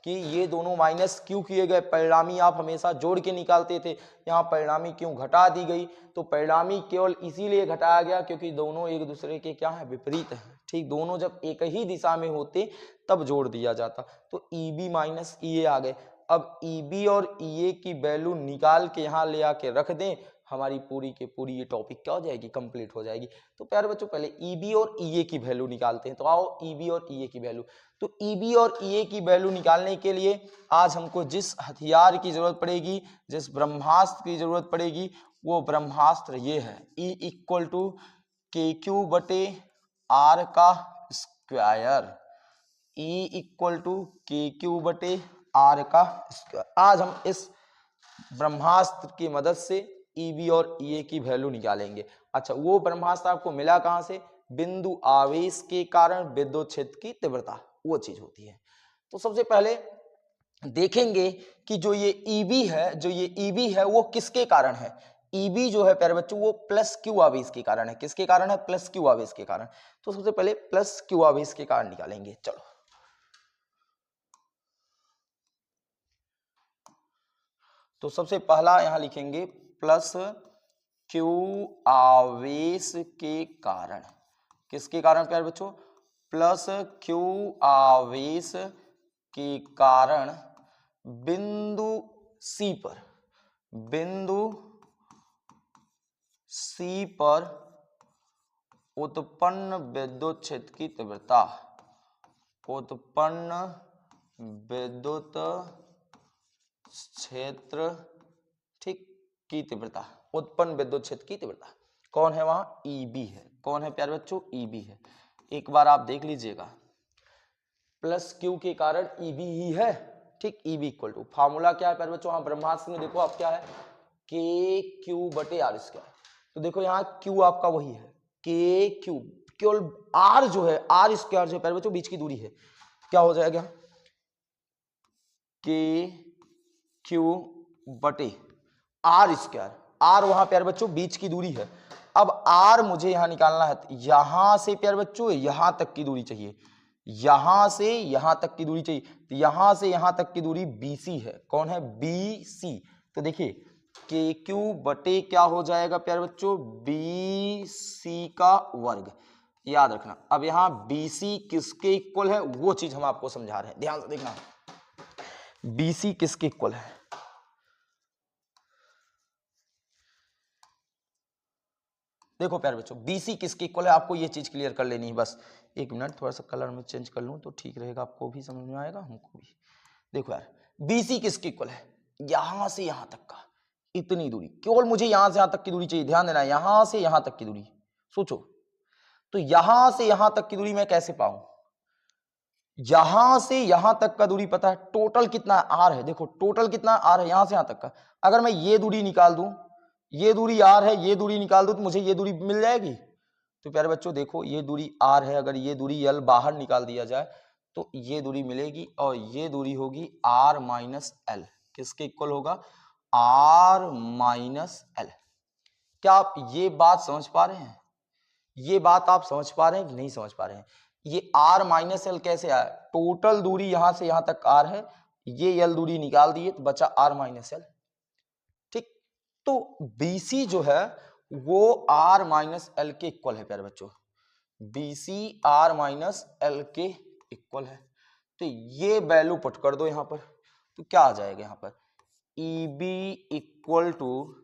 कि ये दोनों माइनस क्यों किए गए। परिणामी आप हमेशा जोड़ के निकालते थे, यहाँ परिणामी क्यों घटा दी गई? तो परिणामी केवल इसीलिए घटाया गया क्योंकि दोनों एक दूसरे के क्या है? विपरीत है। ठीक, दोनों जब एक ही दिशा में होते तब जोड़ दिया जाता। तो EB माइनस EA आ गए। अब EB और EA की वैल्यू निकाल के यहाँ ले आके रख दें, हमारी पूरी की पूरी ये टॉपिक क्या हो जाएगी? कंप्लीट हो जाएगी। तो प्यारे बच्चों पहले EB और EA की वैल्यू निकालते हैं। तो आओ EB और EA की वैल्यू। तो EB और EA की वैल्यू निकालने के लिए आज हमको जिस हथियार की जरूरत पड़ेगी, जिस ब्रह्मास्त्र की जरूरत पड़ेगी, वो ब्रह्मास्त्र ये है, E इक्वल टू KQ बटे R का square. E equal to KQ बटे R का स्क्वायर। आज हम इस ब्रह्मास्त्र की मदद से EB और EA की वैल्यू निकालेंगे। अच्छा, वो ब्रह्मास्त्र आपको मिला कहां से? बिंदु आवेश के कारण विद्युत क्षेत्र की तीव्रता, वो चीज होती है। तो सबसे पहले देखेंगे कि जो ये EB है, जो ये EB है वो किसके कारण है? EB जो है प्यारे बच्चों वो प्लस क्यू आवेश के कारण है। किसके कारण है? प्लस क्यू आवेश के कारण। तो सबसे पहले प्लस क्यू आवेश के कारण निकालेंगे। चलो तो सबसे पहला यहां लिखेंगे प्लस क्यू आवेश के कारण। किसके कारण प्यारे बच्चों? प्लस क्यू आवेश के कारण बिंदु C पर उत्पन्न विद्युत क्षेत्र की तीव्रता, उत्पन्न विद्युत क्षेत्र ठीक की तीव्रता, उत्पन्न विद्युत क्षेत्र की तीव्रता कौन है? वहां EB है। कौन है प्यारे बच्चों? EB है। एक बार आप देख लीजिएगा, प्लस क्यू के कारण EB ही है। ठीक, EB इक्वल टू फार्मूला क्या है प्यारे बच्चों? हाँ, ब्रह्मास्त्र में देखो आप क्या है, KQ/R²। तो देखो यहाँ Q आपका वही है, KQ, केवल R जो है, R² जो है प्यारे बच्चों बीच की दूरी है, क्या हो जाएगा? KQ/R²। R वहां प्यारे बच्चों बीच की दूरी है। अब R मुझे यहां निकालना है, यहां से प्यारे बच्चों यहां तक की दूरी चाहिए, यहां से यहां तक की दूरी चाहिए। तो यहां से यहां तक की दूरी BC है। कौन है? BC। तो देखिए KQ बटे क्या हो जाएगा प्यारे बच्चों? BC का वर्ग, याद रखना। अब यहां BC किसके इक्वल है वो चीज हम आपको समझा रहे हैं, ध्यान से देखना। BC किसके इक्वल है? देखो प्यारे बच्चों BC किसके इक्वल है, आपको ये चीज क्लियर कर लेनी है बस। एक मिनट, थोड़ा सा कलर में चेंज कर लूं तो ठीक रहेगा, आपको भी समझ में आएगा, हमको भी। देखो यार BC किसके इक्वल है? यहां से यहां तक का इतनी दूरी, केवल मुझे यहां से यहां तक की दूरी चाहिए। ध्यान देना, यहां से यहां तक की दूरी। सोचो तो यहां से यहां तक की दूरी मैं कैसे पाऊं? यहां से यहां तक का दूरी पता है, टोटल कितना R है। देखो टोटल कितना R है यहां से यहां तक का। अगर मैं ये दूरी निकाल दूं, ये दूरी R है, ये दूरी निकाल दूं तो मुझे ये दूरी मिल जाएगी। तो प्यारे बच्चों देखो ये दूरी R है, अगर ये दूरी L बाहर निकाल दिया जाए तो ये दूरी मिलेगी, और ये दूरी होगी R माइनस L। किसके इक्वल होगा? R minus L। क्या आप ये बात समझ पा रहे हैं? ये बात आप समझ पा रहे हैं कि नहीं समझ पा रहे हैं? ये R माइनस L कैसे आया? टोटल दूरी यहां से यहां तक R है, ये L दूरी निकाल दिए तो बचा R माइनस L। ठीक, तो BC जो है वो R माइनस L के इक्वल है प्यारे बच्चों। BC R माइनस L के इक्वल है। तो ये वैल्यू पुट कर दो यहां पर, तो क्या आ जाएगा यहां पर? EB इक्वल टू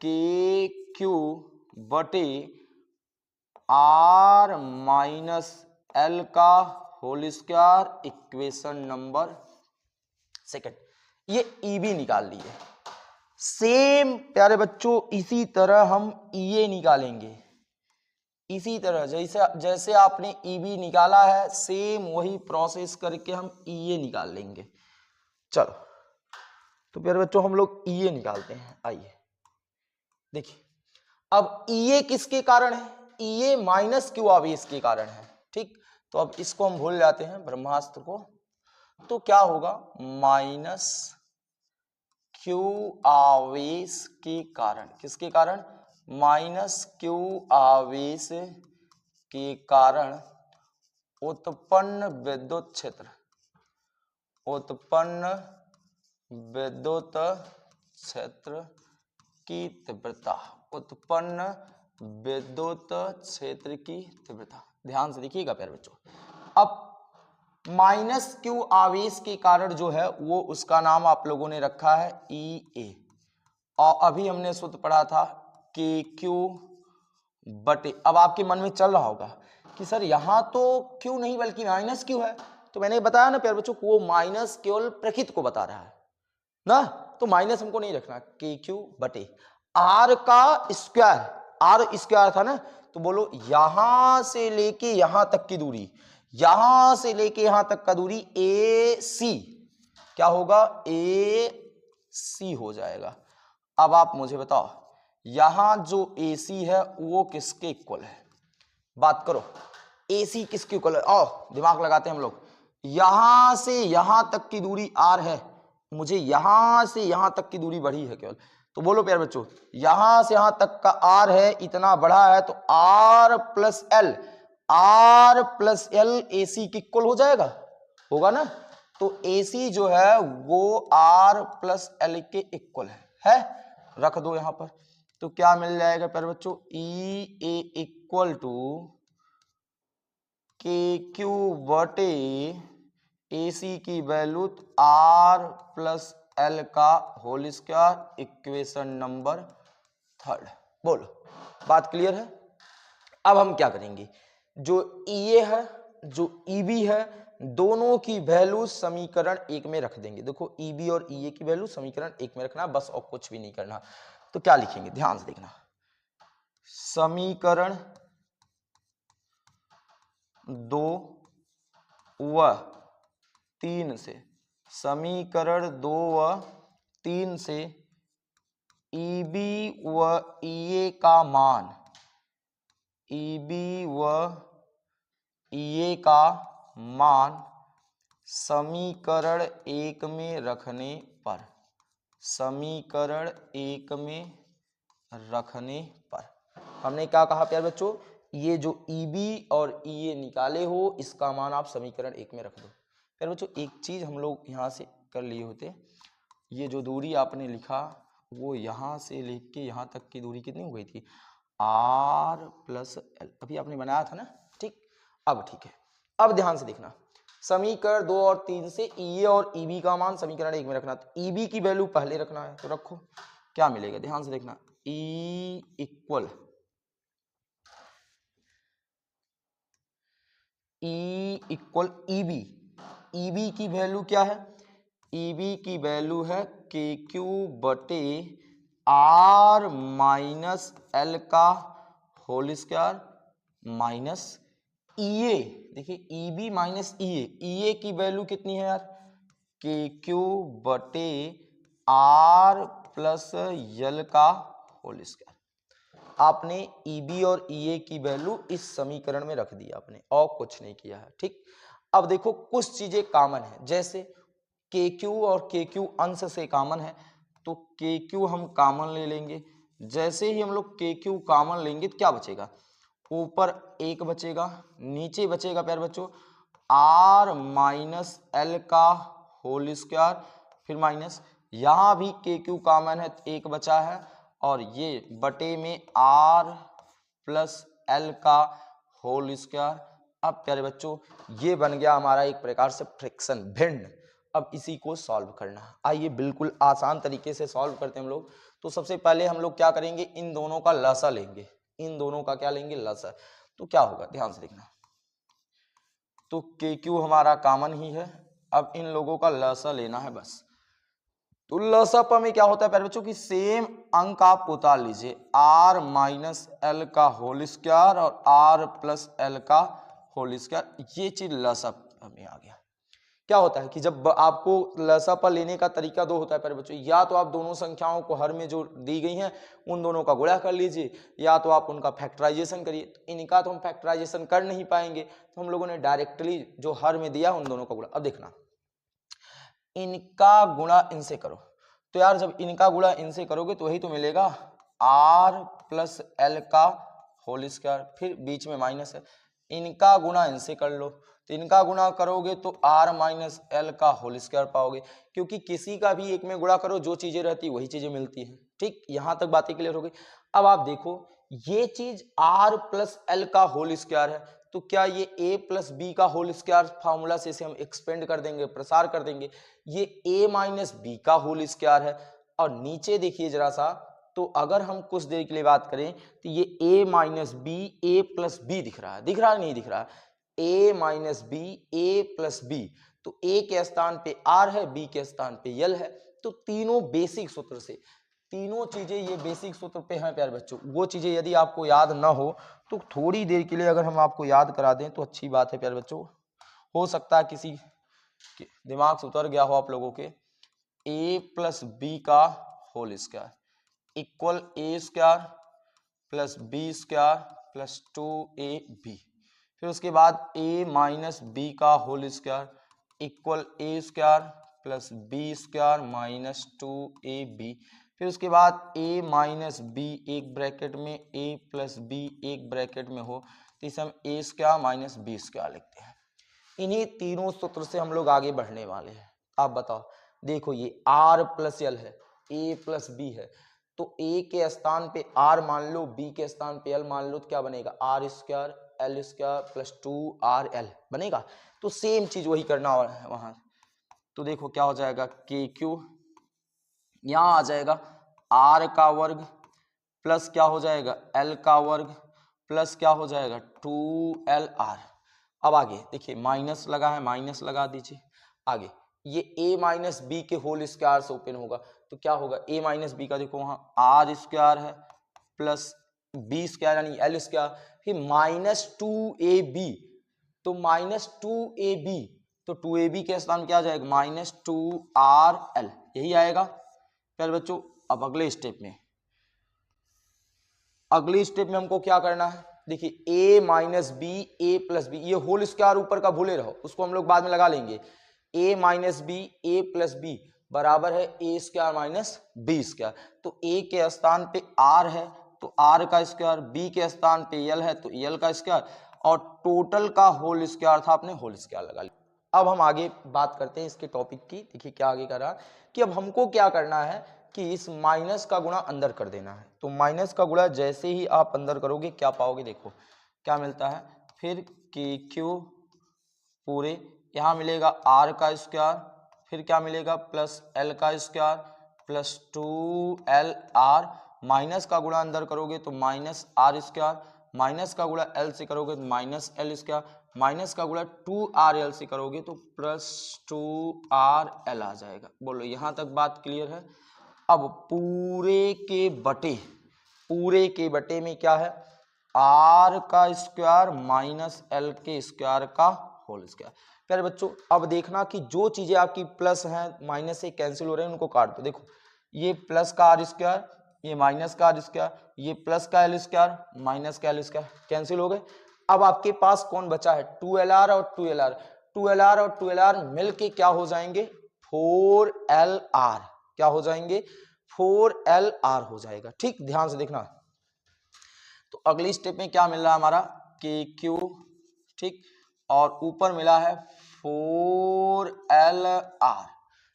KQ बटे R माइनस L का whole square, equation number second. ये EB निकाल लिए। सेम प्यारे बच्चों इसी तरह हम EA निकालेंगे। इसी तरह जैसे आपने EB निकाला है, सेम वही प्रोसेस करके हम EA निकाल लेंगे। चलो तो प्यारे बच्चों हम लोग EA निकालते हैं। आइए देखिए, अब EA किसके कारण है? EA माइनस क्यू आवेश के कारण है। ठीक, तो अब इसको हम भूल जाते हैं ब्रह्मास्त्र को, तो क्या होगा? माइनस क्यू आवेश के कारण। किसके कारण? माइनस क्यू आवेश के कारण उत्पन्न विद्युत क्षेत्र, उत्पन्न विद्युत क्षेत्र की तीव्रता, उत्पन्न विद्युत क्षेत्र की तीव्रता। ध्यान से देखिएगा प्यारे बच्चों, अब माइनस क्यू आवेश के कारण जो है वो उसका नाम आप लोगों ने रखा है EA, और अभी हमने सूत्र पढ़ा था KQ बटे। अब आपके मन में चल रहा होगा कि सर यहाँ तो क्यू नहीं बल्कि माइनस क्यू है, तो मैंने बताया ना प्यारे बच्चों वो माइनस केवल प्रकृति को बता रहा है ना, तो माइनस हमको नहीं रखना। KQ बटे R का स्क्वायर, R स्क्वायर था ना, तो बोलो यहां से लेके यहां तक की दूरी, यहां से लेके यहां तक का दूरी AC क्या होगा? AC हो जाएगा। अब आप मुझे बताओ यहां जो AC है वो किसके इक्वल है? बात करो, AC किसके इक्वल है? आओ दिमाग लगाते हैं हम लोग। यहां से यहां तक की दूरी R है, मुझे यहां से यहां तक की दूरी बढ़ी है केवल, तो बोलो प्यारे बच्चों, यहां से यहां तक का आर है, इतना बढ़ा है, तो R plus L, R plus L A C की इक्वल हो जाएगा, होगा ना। तो ए सी जो है वो आर प्लस एल के इक्वल है, रख दो यहां पर। तो क्या मिल जाएगा प्यारे बच्चों, ई ए इक्वल टू के क्यू बटे ए सी की वैल्यू आर प्लस एल का होल स्क्वायर, इक्वेशन नंबर 3। बोलो, बात क्लियर है। अब हम क्या करेंगे, जो ई है जो ईबी है, दोनों की वैल्यू समीकरण 1 में रख देंगे। देखो ईबी और ईए की वैल्यू समीकरण 1 में रखना, बस और कुछ भी नहीं करना। तो क्या लिखेंगे, ध्यान से देखना, समीकरण 2 व 3 से, समीकरण 2 व 3 से ईबी व ईए का मान, ईबी व ईए का मान समीकरण 1 में रखने पर, समीकरण 1 में रखने पर हमने क्या कहा प्यारे बच्चों, ये जो ईबी और ईए निकाले हो, इसका मान आप समीकरण 1 में रख दो। प्यारे बच्चों एक चीज हम लोग यहां से कर लिए होते, ये जो दूरी आपने लिखा वो यहां से लेके के यहां तक की दूरी कितनी हो गई थी, आर प्लस एल, अभी आपने बनाया था ना, ठीक। अब ठीक है, अब ध्यान से देखना, समीकरण 2 और 3 से ई और ईबी का मान समीकरण 1 में रखना। तो ईबी की वैल्यू पहले रखना है, तो रखो, क्या मिलेगा, ध्यान से देखना, ई इक्वल ईबी, ईबी की वैल्यू क्या है, ईबी की वैल्यू है के क्यू बटे आर माइनस एल का होल स्क्वायर माइनस ईए, देखिए ईबी माइनस ईए, ईए की वैल्यू कितनी है यार, के क्यू बटे आर प्लस यल का होल स्क्वायर। आपने ईबी और ईए की वैल्यू इस समीकरण में रख दी आपने, और कुछ नहीं किया है, ठीक। अब देखो कुछ चीजें कॉमन है, जैसे के क्यू और के क्यू अंश से कॉमन है, तो के क्यू हम कॉमन ले लेंगे। जैसे ही हम लोग के क्यू कॉमन लेंगे तो क्या बचेगा, ऊपर 1 बचेगा, नीचे बचेगा प्यारे बच्चों आर माइनस एल का होल स्क्वायर, फिर माइनस, यहां भी के क्यू कॉमन है तो 1 बचा है, और ये बटे में आर प्लस एल का होल स्क्वायर। अब प्यारे बच्चों ये बन गया हमारा एक प्रकार से फ्रैक्शन, भिन्न। अब इसी को सॉल्व करना, आइए बिल्कुल आसान तरीके से सॉल्व करते हैं हम लोग। तो सबसे पहले हम लोग क्या करेंगे, इन दोनों का लसा लेंगे, इन दोनों का क्या लेंगे, लसा। तो क्या होगा, ध्यान से देखना, तो के क्यू हमारा कॉमन ही है, अब इन लोगों का लसा लेना है बस। तो लसा में क्या होता है प्यारे बच्चों की सेम अंक आप उतार लीजिए, आर माइनस एल का होल स्क्वायर और आर प्लस एल का होल स्क्वायर, ये चीज लसा में आ गया। क्या होता है कि जब आपको लसा लेने का तरीका 2 होता है प्यारे बच्चों, या तो आप दोनों संख्याओं को हर में जो दी गई हैं उन दोनों का गुणा कर लीजिए, या तो आप उनका फैक्टराइजेशन करिए। तो इनका तो हम फैक्टराइजेशन कर नहीं पाएंगे, तो हम लोगों ने डायरेक्टली जो हर में दिया उन दोनों का गुणा। अब देखना, इनका गुणा इनसे करो, तो यार जब इनका गुणा इनसे करोगे तो वही तो मिलेगा, आर प्लस एल का होल स्क्वायर, फिर बीच में माइनस है, इनका गुणा इनसे कर लो, तो इनका गुणा करोगे तो आर माइनस एल का होल स्क्वायर पाओगे, क्योंकि किसी का भी एक में गुणा करो जो चीजें रहती वही चीजें मिलती हैं, ठीक। यहां तक बातें क्लियर हो गई। अब आप देखो ये चीज आर प्लस एल का होल स्क्वायर है, तो क्या ये a प्लस बी का होल स्क्वायर फार्मूला से इसे हम एक्सपेंड कर देंगे, प्रसार कर देंगे, ये a माइनस बी का होल स्क्वायर है। और नीचे देखिए जरा सा, तो अगर हम कुछ देर के लिए बात करें तो ये a minus b a plus b दिख रहा है, दिख रहा है नहीं दिख रहा है, a minus b a plus b, तो a के स्थान पे r है, b के स्थान पे यल है। तो तीनों बेसिक सूत्र से, तीनों चीजें ये बेसिक सूत्र पे हैं प्यारे बच्चों। वो चीजें यदि आपको याद ना हो तो थोड़ी देर के लिए अगर हम आपको याद करा दें तो अच्छी बात है प्यारे बच्चों। हो सकता है किसी के दिमाग से उतर गया हो आप लोगों के, a प्लस बी का whole square equal A square plus B square plus 2ab, फिर उसके बाद a माइनस बी का whole square equal A square plus B square minus 2ab। फिर उसके बाद a माइनस बी एक ब्रैकेट में, a प्लस बी एक ब्रैकेट में हो तो इसे हम a square minus B square लिखते हैं। इन्हीं तीनों सूत्र से हम लोग आगे बढ़ने वाले हैं। आप बताओ, देखो ये r प्लस एल है, a प्लस बी है, तो a के स्थान पे r मान लो, b के स्थान पे l मान लो, तो क्या बनेगा r square L square plus 2rl बनेगा। तो सेम चीज वही करना है वहां। तो देखो क्या हो जाएगा, के क्यू यहाँ आ जाएगा r का वर्ग प्लस क्या हो जाएगा l का वर्ग प्लस क्या हो जाएगा 2lr। अब आगे देखिए माइनस लगा है, माइनस लगा दीजिए। आगे ये a माइनस बी के होल स्क्वायर से ओपन होगा तो क्या होगा, a माइनस बी का देखो वहां r स्क्वायर है प्लस बी स्क्वायर यानी एल स्क्वायर, फिर माइनस 2ab, तो माइनस 2ab, तो 2ab के स्थान क्या आ जाएगा माइनस 2rl, यही आएगा। फिर बच्चों अब अगले स्टेप में, अगले स्टेप में हमको क्या करना है, देखिए a minus b a plus b, ये होल स्क्वायर ऊपर का भूले रहो, उसको हम लोग बाद में लगा लेंगे। a minus b a plus b बराबर है a square minus B square, तो a के स्थान पे r है तो r का स्क्वायर, b के स्थान पे l है तो l का स्क्वायर, और टोटल का होल स्क्वायर था, आपने होल स्क्वायर लगा लिया। अब हम आगे बात करते हैं इसके टॉपिक की। देखिए क्या आगे कर रहा कि अब हमको क्या करना है कि इस माइनस का गुणा अंदर कर देना है। तो माइनस का गुणा जैसे ही आप अंदर करोगे क्या पाओगे, देखो क्या मिलता है, फिर के क्यू पूरे, यहाँ मिलेगा r का स्क्वायर, फिर क्या मिलेगा प्लस l का स्क्वायर प्लस 2lr, माइनस का गुणा अंदर करोगे तो माइनस r स्क्वायर, माइनस का गुणा l से करोगे तो माइनस l स्क्वायर, माइनस का गुणा 2rl से करोगे तो प्लस 2rl आ जाएगा। बोलो यहाँ तक बात क्लियर है। अब पूरे के बटे में क्या है, r का स्क्वायर माइनस l के स्क्वायर का होल स्क्वायर। प्यारे बच्चों अब देखना कि जो चीजें आपकी प्लस हैं माइनस से कैंसिल हो रहे हैं उनको काट दो। देखो ये प्लस का आर स्क्वायर, ये माइनस का आर स्क्वायर, ये प्लस का एल स्क्वायर माइनस का एल स्क्वायर कैंसिल हो गए। अब आपके पास कौन बचा है, 2lr और 2lr, 2lr और 2lr मिलके क्या हो जाएंगे 4lr, क्या हो जाएंगे 4lr हो जाएगा। ठीक ध्यान से देखना। तो अगली स्टेप में क्या मिल रहा है हमारा के क्यू, ठीक, और ऊपर मिला है 4lr।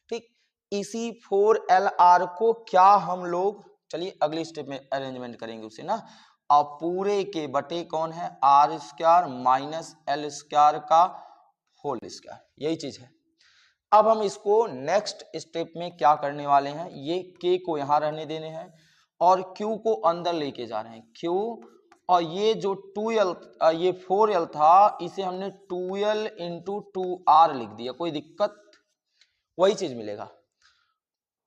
ठीक, इसी 4lr को क्या हम लोग, चलिए अगली स्टेप में अरेंजमेंट करेंगे उसे ना। और पूरे के बटे कौन है r square minus L square का होल स्क्वायर, यही चीज है। अब हम इसको नेक्स्ट स्टेप में क्या करने वाले हैं, ये k को यहां रहने देने हैं और q को अंदर लेके जा रहे हैं, q, और ये जो 2l ये 4l था इसे हमने 2l इंटू 2r लिख दिया, कोई दिक्कत, वही चीज मिलेगा,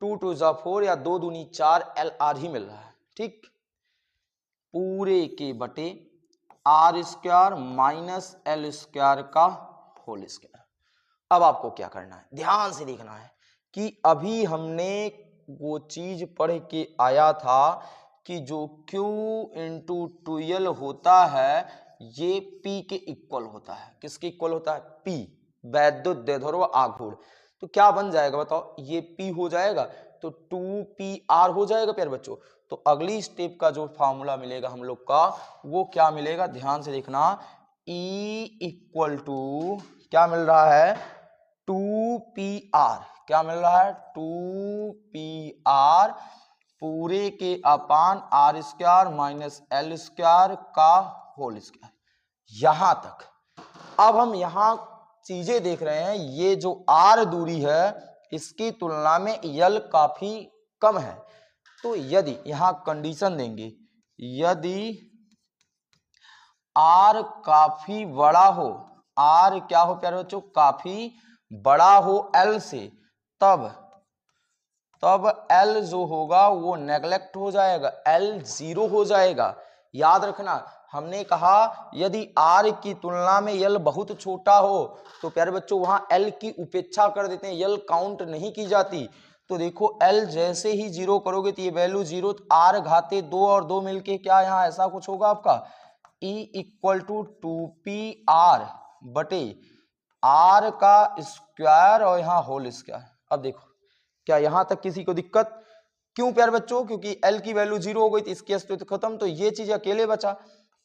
2 2 जा 4 या 2 दूनी 4 lr ही मिल रहा है। ठीक, पूरे के बटे r square minus L square का होल स्क्वायर। अब आपको क्या करना है, ध्यान से देखना है कि अभी हमने वो चीज पढ़ के आया था कि जो Q इंटू 2l होता है ये P के इक्वल होता है। किसके इक्वल होता है, P, वैद्युत द्विध्रुव आघूर्ण। तो क्या बन जाएगा बताओ, ये P हो जाएगा तो 2PR हो जाएगा प्यारे बच्चों। तो अगली स्टेप का जो फॉर्मूला मिलेगा हम लोग का वो क्या मिलेगा, ध्यान से देखना, E इक्वल टू क्या मिल रहा है 2PR, क्या मिल रहा है 2PR पूरे के अपान r square minus L square का होल स्क्वायर। यहां तक अब हम यहां चीजें देख रहे हैं, ये जो r दूरी है इसकी तुलना में l काफी कम है। तो यदि यहां कंडीशन देंगे, यदि r काफी बड़ा हो, r क्या हो प्यारे बच्चों काफी बड़ा हो l से, तब L जो होगा वो नेगलेक्ट हो जाएगा, L 0 हो जाएगा। याद रखना हमने कहा यदि R की तुलना में L बहुत छोटा हो तो प्यारे बच्चों वहां L की उपेक्षा कर देते हैं, L काउंट नहीं की जाती। तो देखो L जैसे ही 0 करोगे तो ये वैल्यू 0, R घाते 2 और 2 मिलके क्या यहाँ ऐसा कुछ होगा आपका E इक्वल टू 2PR बटे R का स्क्वायर और यहाँ होल स्क्वायर। अब देखो क्या यहां तक किसी को दिक्कत? क्यों प्यारे बच्चों? क्योंकि L की वैल्यू 0 हो गई तो इसकी अस्तित्व खत्म, तो ये चीज अकेले बचा।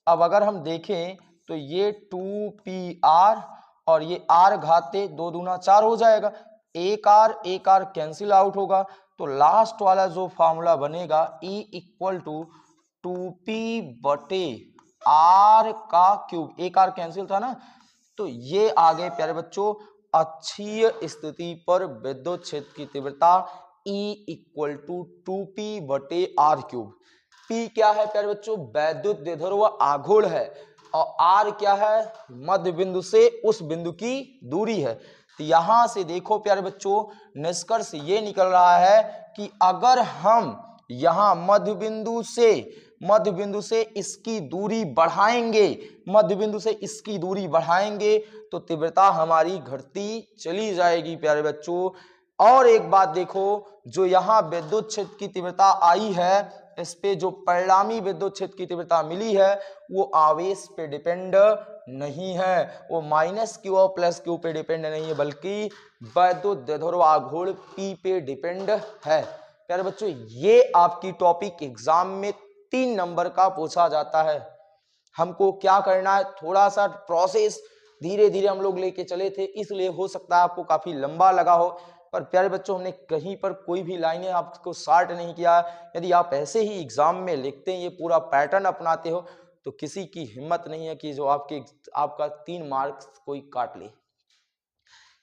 अब अगर हम देखें तो ये 2pr और ये r घाते 2 दूना 4 हो जाएगा, एक r कैंसिल आउट होगा, तो लास्ट वाला जो फॉर्मूला बनेगा E इक्वल टू 2p बटे r का क्यूब, एक r कैंसिल था ना, तो ये आ गए प्यारे बच्चों अक्षीय स्थिति पर विद्युत क्षेत्र की तीव्रता E इक्वल टू 2p बटे r क्यूब। P क्या है प्यारे बच्चों? वैद्युत द्विध्रुव आघूर्ण है, और R क्या है? मध्य बिंदु से उस बिंदु की दूरी है। तो यहां से देखो प्यारे बच्चों निष्कर्ष ये निकल रहा है कि अगर हम यहां मध्य बिंदु से इसकी दूरी बढ़ाएंगे, मध्य बिंदु से इसकी दूरी बढ़ाएंगे तो तीव्रता हमारी घटती चली जाएगी प्यारे बच्चों। और एक बात देखो, जो यहाँ विद्युत क्षेत्र की तीव्रता आई है, इस पे जो परिणामी विद्युत क्षेत्र की तीव्रता मिली है वो आवेश पे डिपेंड नहीं है, वो -q और +q पे डिपेंड नहीं है, बल्कि वैद्युत द्विध्रुव आघूर्ण P पे डिपेंड है। प्यारे बच्चों ये आपकी टॉपिक एग्जाम में 3 नंबर का पूछा जाता है। हमको क्या करना है, थोड़ा सा प्रोसेस धीरे धीरे हम लोग लेके चले थे, इसलिए हो सकता है आपको काफी लंबा लगा हो, पर प्यारे बच्चों हमने कहीं पर कोई भी लाइनें आपको शार्ट नहीं किया। यदि आप ऐसे ही एग्जाम में लिखते हैं, ये पूरा पैटर्न अपनाते हो, तो किसी की हिम्मत नहीं है कि जो आपका 3 मार्क्स कोई काट ले।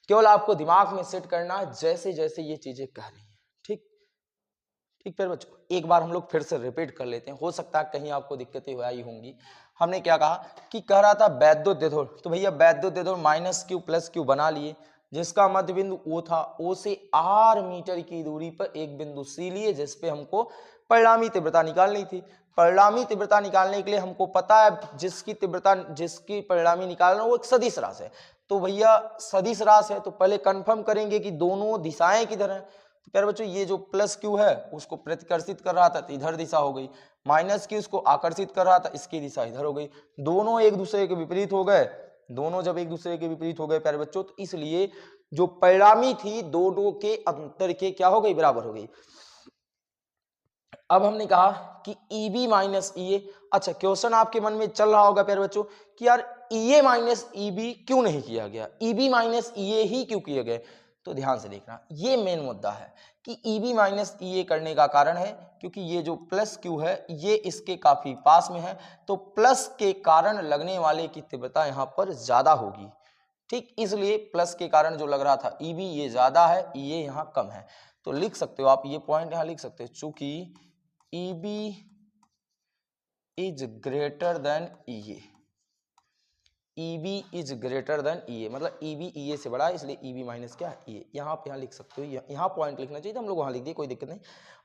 केवल आपको दिमाग में सेट करना है जैसे जैसे ये चीजें कह रही हैं। ठीक प्यारे बच्चों, एक बार हम लोग फिर से रिपीट कर लेते हैं, हो सकता है कहीं आपको दिक्कतें आई होंगी। हमने क्या कहा कि कह रहा था वैद्युत द्विध्रुव, तो भैया वैद्युत द्विध्रुव -q +q बना लिए, जिसका मध्य बिंदु O था, O से r मीटर की दूरी पर एक बिंदु C लिए, जिसपे हमको परिणामी तीव्रता निकालनी थी। परिणामी तीव्रता निकालने के लिए हमको पता है जिसकी परिणामी निकालना वो एक सदिश राशि है, तो भैया सदिश राशि है तो पहले कंफर्म करेंगे कि दोनों दिशाएं किधर हैं। तो प्यारे बच्चों ये जो +q है उसको प्रतिकर्षित कर रहा था तो इधर दिशा हो गई, -q उसको आकर्षित कर रहा था, इसकी दिशा इधर हो गई, दोनों एक दूसरे के विपरीत हो गए। दोनों जब एक दूसरे के विपरीत हो गए प्यारे बच्चों, तो इसलिए जो परिणामी थी दोनों के अंतर के क्या हो गई, बराबर हो गई। अब हमने कहा कि EB - EA, अच्छा क्वेश्चन आपके मन में चल रहा होगा प्यारे बच्चों कि यार EA - EB क्यों नहीं किया गया, EB - EA ही क्यों किए गए? तो ध्यान से देखना, ये मेन मुद्दा है कि EB - EA करने का कारण है क्योंकि ये जो +q है ये इसके काफी पास में है, तो प्लस के कारण लगने वाले की तीव्रता यहाँ पर ज्यादा होगी। ठीक, इसलिए प्लस के कारण जो लग रहा था EB ये ज्यादा है, EA यहाँ कम है। तो लिख सकते हो आप, ये पॉइंट यहाँ लिख सकते हो, चूंकि EB is greater than EA, EB is greater than EA, मतलब EB EA से बड़ा है, इसलिए EB माइनस क्या है, EA। यहाँ पे यहाँ लिख सकते हो, यहाँ पॉइंट लिखना चाहिए तो हम लोग वहां लिख दिए, कोई दिक्कत नहीं।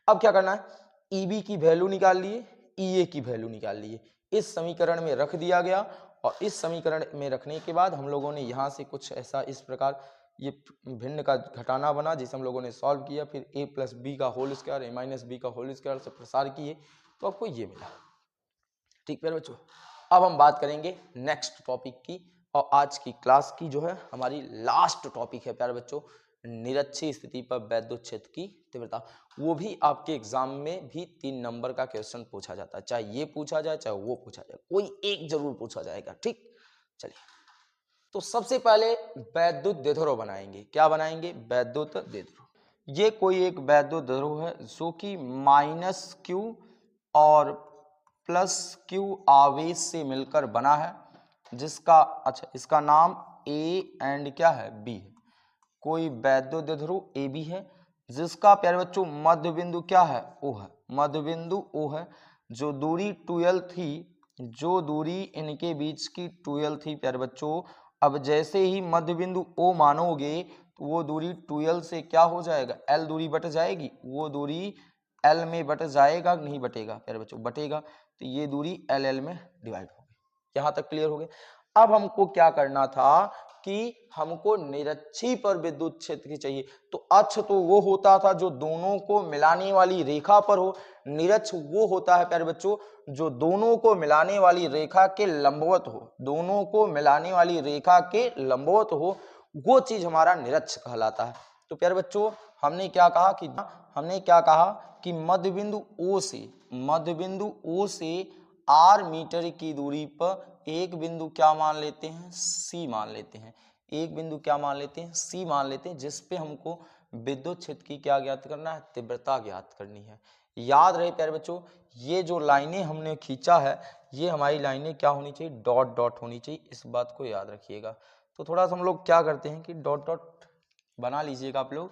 अब क्या करना है, EB की वैल्यू निकाल लिए, EA की वैल्यू निकाल लिए, इस समीकरण में रख दिया गया, और इस समीकरण में रखने के बाद हम लोगों ने यहाँ से कुछ ऐसा इस प्रकार ये भिन्न का घटाना बना, जिसे हम लोगों ने सॉल्व किया, फिर a + b का होल स्क्वायर, a - b का होल स्क्वायर से प्रसार किए, तो आपको ये मिला। ठीक प्यारे बच्चों, अब हम बात करेंगे नेक्स्ट टॉपिक की, और आज की क्लास की जो है हमारी लास्ट टॉपिक है प्यारे बच्चों, निरक्षीय स्थिति पर वैद्युत क्षेत्र की तीव्रता। वो भी आपके एग्जाम में भी 3 नंबर का क्वेश्चन पूछा जाता है, चाहे ये पूछा जाए चाहे वो पूछा जाए, कोई एक जरूर पूछा जाएगा। ठीक, चलिए तो सबसे पहले वैद्युत द्विध्रुव बनाएंगे। क्या बनाएंगे? वैद्युत द्विध्रुव। ये कोई एक वैद्युत द्विध्रुव है जो कि -q और +q आवेश से मिलकर बना है, जिसका अच्छा इसका नाम A एंड क्या है, B है। कोई वैद्युत द्विध्रुव AB है, जिसका प्यारे बच्चों मध्य बिंदु क्या है, O है, मध्य बिंदु O है। जो दूरी 12 थी, जो दूरी इनके बीच की 12 थी प्यारे बच्चों, अब जैसे ही मध्य बिंदु O मानोगे तो वो दूरी 12 से क्या हो जाएगा, L दूरी बट जाएगी, वो दूरी L में बट जाएगा, नहीं बटेगा प्यारे बच्चों, बटेगा, तो ये दूरी LL में डिवाइड हो गई। यहाँ तक क्लियर हो गया। अब हमको क्या करना था कि हमको निरक्षीय पर विद्युत क्षेत्र की चाहिए, तो अक्ष तो वो होता था जो दोनों को मिलाने वाली रेखा पर हो, निरक्ष वो होता है प्यारे बच्चों जो दोनों को मिलाने वाली रेखा के लंबवत हो, दोनों को मिलाने वाली रेखा के लंबवत हो, वो चीज हमारा निरक्ष कहलाता है। तो प्यारे बच्चों हमने क्या कहा कि मध्य बिंदु ओ से r मीटर की दूरी पर एक बिंदु क्या मान लेते हैं, C मान लेते हैं। एक बिंदु क्या मान लेते हैं, C मान लेते हैं, जिस पे हमको विद्युत क्षेत्र की क्या ज्ञात करना है, तीव्रता ज्ञात करनी है। याद रहे प्यारे बच्चों, ये जो लाइनें हमने खींचा है ये हमारी लाइनें क्या होनी चाहिए, डॉट डॉट होनी चाहिए, इस बात को याद रखिएगा। तो थोड़ा सा हम लोग क्या करते हैं कि डॉट डॉट बना लीजिएगा आप लोग।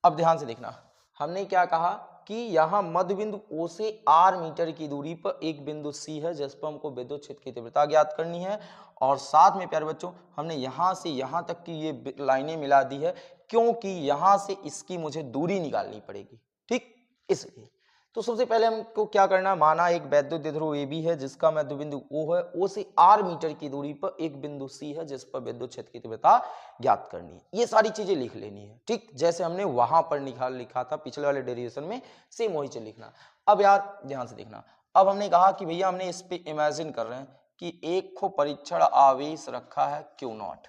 अब ध्यान से देखना, हमने क्या कहा कि यहाँ मध्य बिंदु O से r मीटर की दूरी पर एक बिंदु C है जिस पर हमको विद्युत क्षेत्र की तीव्रता ज्ञात करनी है। और साथ में प्यारे बच्चों हमने यहाँ से यहाँ तक की ये लाइनें मिला दी है, क्योंकि यहाँ से इसकी मुझे दूरी निकालनी पड़ेगी, ठीक, इसलिए। तो सबसे पहले हमको क्या करना, माना एक वैद्युत द्विध्रुव AB है जिसका मध्य बिंदु O है, O से r मीटर की दूरी पर एक बिंदु C है जिस पर विद्युत क्षेत्र की तीव्रता ज्ञात करनी है। ये सारी चीजें लिख लेनी है, ठीक, जैसे हमने वहां पर लिखा था पिछले वाले डेरिवेशन में, सेम वही चीज लिखना। अब यार ध्यान से देखना, अब हमने कहा कि भैया हमने इस पे इमेजिन कर रहे हैं कि एक को परीक्षण आवेश रखा है Q0।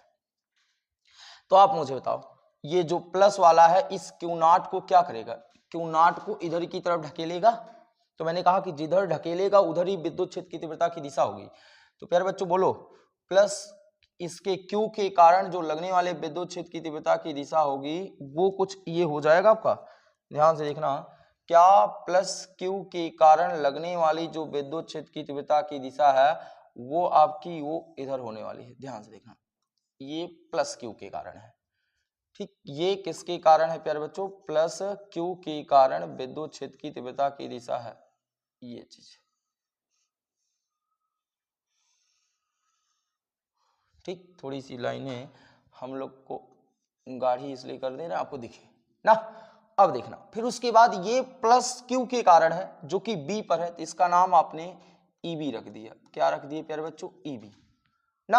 तो आप मुझे बताओ ये जो प्लस वाला है इस Q0 को क्या करेगा, Q0 को इधर की तरफ ढकेलेगा। तो मैंने कहा कि जिधर ढकेलेगा उधर ही विद्युत क्षेत्र की तीव्रता की दिशा होगी। तो प्यारे बच्चों बोलो, प्लस इसके Q के कारण जो लगने वाले विद्युत क्षेत्र की तीव्रता की दिशा होगी वो कुछ ये हो जाएगा आपका। ध्यान से देखना, क्या प्लस Q के कारण लगने वाली जो विद्युत क्षेत्र की तीव्रता की दिशा है वो आपकी वो इधर होने वाली है। ध्यान से देखना, ये प्लस Q के कारण है, ठीक, ये किसके कारण है प्यारे बच्चों, प्लस Q के कारण विद्युत क्षेत्र की तीव्रता की दिशा है, ये चीज, ठीक। थोड़ी सी लाइनें हम लोग को गाढ़ी इसलिए कर दे रहे हैं आपको दिखे ना। अब देखना, फिर उसके बाद ये प्लस Q के कारण है जो कि B पर है, तो इसका नाम आपने EB रख दिया। क्या रख दिए प्यारे बच्चों, EB ना।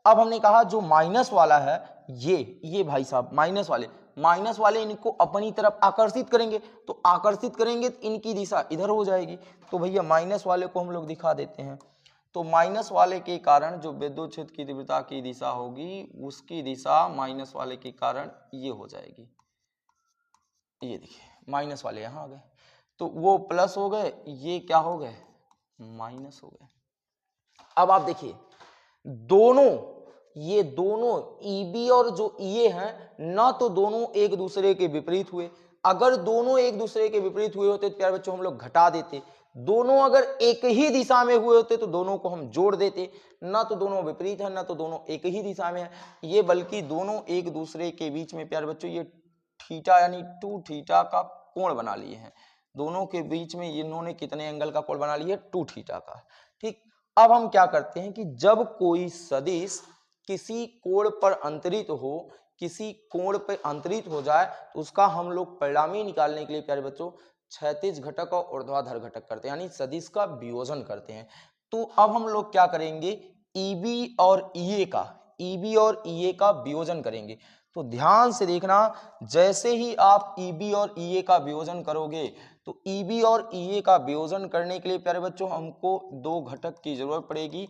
अब हमने कहा जो माइनस वाला है ये भाई साहब माइनस वाले इनको अपनी तरफ आकर्षित करेंगे, तो आकर्षित करेंगे तो इनकी दिशा इधर हो जाएगी। तो भैया माइनस वाले को हम लोग दिखा देते हैं। तो माइनस वाले के कारण जो विद्युत क्षेत्र की तीव्रता की दिशा होगी उसकी दिशा माइनस वाले के कारण ये हो जाएगी। ये देखिए माइनस वाले यहाँ आ गए, तो वो प्लस हो गए, ये क्या हो गए, माइनस हो गए। अब आप देखिए ये दोनों EB और जो EA हैं ना, तो दोनों एक दूसरे के विपरीत हुए। अगर दोनों एक दूसरे के विपरीत हुए होते तो प्यारे बच्चों हम लोग घटा देते। दोनों अगर एक ही दिशा में हुए होते तो दोनों को हम जोड़ देते। ना तो दोनों विपरीत है ना तो दोनों एक ही दिशा में है, ये बल्कि दोनों एक दूसरे के बीच में प्यारे बच्चों ये थीटा यानी 2 थीटा का कोण बना लिए हैं। दोनों के बीच में इन्होंने कितने एंगल का कोण बना लिया, 2 थीटा का, ठीक। अब हम क्या करते हैं कि जब कोई सदिश किसी कोण पर अंतरित हो जाए तो उसका हम लोग परिणामी निकालने के लिए प्यारे बच्चों क्षैतिज घटक और ऊर्ध्वाधर घटक करते हैं, यानी सदिश का वियोजन करते हैं। तो अब हम लोग क्या करेंगे, EB और EA का वियोजन करेंगे। तो ध्यान से देखना, जैसे ही आप EB और EA का वियोजन करोगे तो EB और EA का वियोजन करने के लिए प्यारे बच्चों हमको 2 घटक की जरूरत पड़ेगी।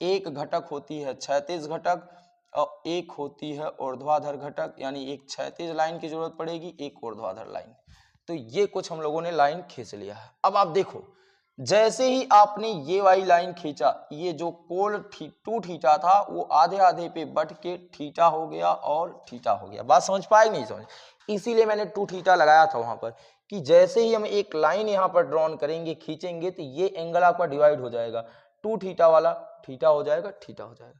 एक घटक होती है क्षैतिज घटक और एक होती है ऊर्ध्वाधर घटक, यानी एक क्षैतिज लाइन की जरूरत पड़ेगी, एक ऊर्ध्वाधर लाइन। तो ये कुछ हम लोगों ने लाइन खींच लिया है। अब आप देखो, जैसे ही आपने ये वाली लाइन खींचा, ये जो कोण 2 थीटा था वो आधे आधे पे बट के थीटा हो गया और थीटा हो गया। बात समझ पाए नहीं समझ, इसीलिए मैंने 2 थीटा लगाया था वहां पर कि जैसे ही हम एक लाइन यहाँ पर ड्रॉन करेंगे, खींचेंगे, तो ये एंगल आपका डिवाइड हो जाएगा, 2 थीटा वाला थीटा हो जाएगा, थीटा हो जाएगा।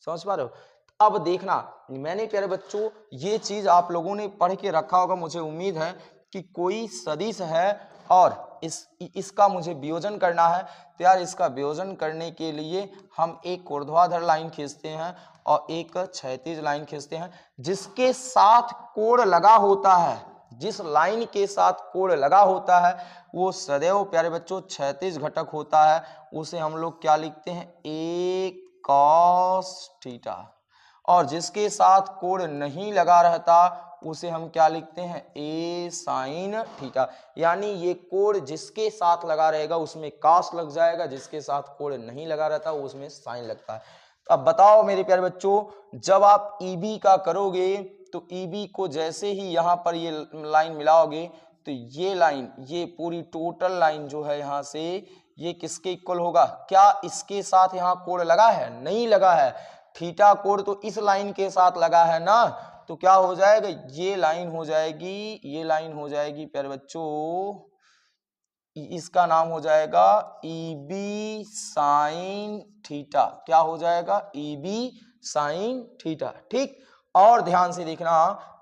समझ पा रहे हो। अब देखना, मैंने प्यारे बच्चों ये चीज आप लोगों ने पढ़ के रखा होगा, मुझे उम्मीद है कि कोई सदिश है और इसका मुझे वियोजन करना है। तो यार इसका वियोजन करने के लिए हम एक ऊर्ध्वाधर लाइन खींचते हैं और एक क्षैतिज लाइन खींचते हैं, जिसके साथ कोण लगा होता है, जिस लाइन के साथ कोण लगा होता है वो सदैव प्यारे बच्चों क्षैतिज घटक होता है। उसे हम लोग क्या लिखते हैं, a cos थीटा, और जिसके साथ कोण नहीं लगा रहता उसे हम क्या लिखते हैं, a sin थीटा। यानी ये कोण जिसके साथ लगा रहेगा उसमें कास लग जाएगा, जिसके साथ कोण नहीं लगा रहता उसमें साइन लगता है। अब बताओ मेरे प्यारे बच्चों, जब आप EB का करोगे तो ईबी को जैसे ही यहाँ पर ये लाइन मिलाओगे तो ये लाइन, ये पूरी टोटल लाइन जो है यहाँ से ये किसके इक्वल होगा? क्या इसके साथ यहाँ कोण लगा है? नहीं लगा है। थीटा कोण तो इस लाइन के साथ लगा है ना, तो क्या हो जाएगा? ये लाइन हो जाएगी, ये लाइन हो जाएगी प्यारे बच्चों, इसका नाम हो जाएगा ईबी साइन थीटा। क्या हो जाएगा? EB sine theta. ठीक, और ध्यान से देखना,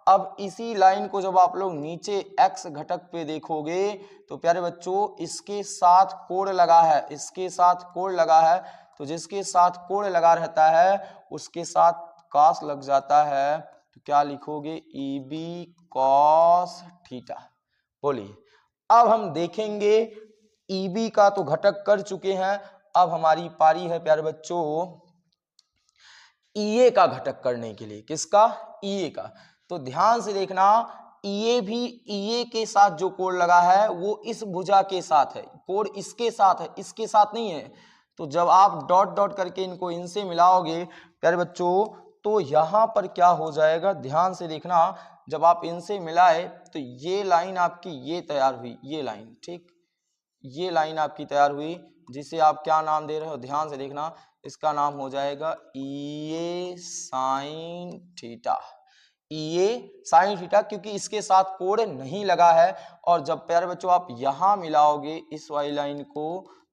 अब इसी लाइन को जब आप लोग नीचे x घटक पे देखोगे तो प्यारे बच्चों इसके साथ कोण लगा है, इसके साथ कोण लगा है, तो जिसके साथ कोण लगा रहता है उसके साथ कॉस लग जाता है, तो क्या लिखोगे? EB cos theta. बोलिए, अब हम देखेंगे ईबी का तो घटक कर चुके हैं, अब हमारी पारी है प्यारे बच्चों ईए का घटक करने के लिए। किसका? ईए का। तो ध्यान से देखना, ईए भी ईए के साथ जो कोण लगा है वो इस भुजा के साथ है, कोण इसके साथ है, इसके साथ नहीं है। तो जब आप डॉट डॉट करके इनको इनसे मिलाओगे प्यारे बच्चों तो यहाँ पर क्या हो जाएगा? ध्यान से देखना, जब आप इनसे मिलाए तो ये लाइन आपकी ये तैयार हुई, ये लाइन, ठीक, ये लाइन आपकी तैयार हुई, जिसे आप क्या नाम दे रहे हो? ध्यान से देखना, इसका नाम हो जाएगा ईए साइन थीटा। ईए साइन थीटा, क्योंकि इसके साथ कोण नहीं लगा है। और जब प्यारे बच्चों आप यहां मिलाओगे इस वाली लाइन को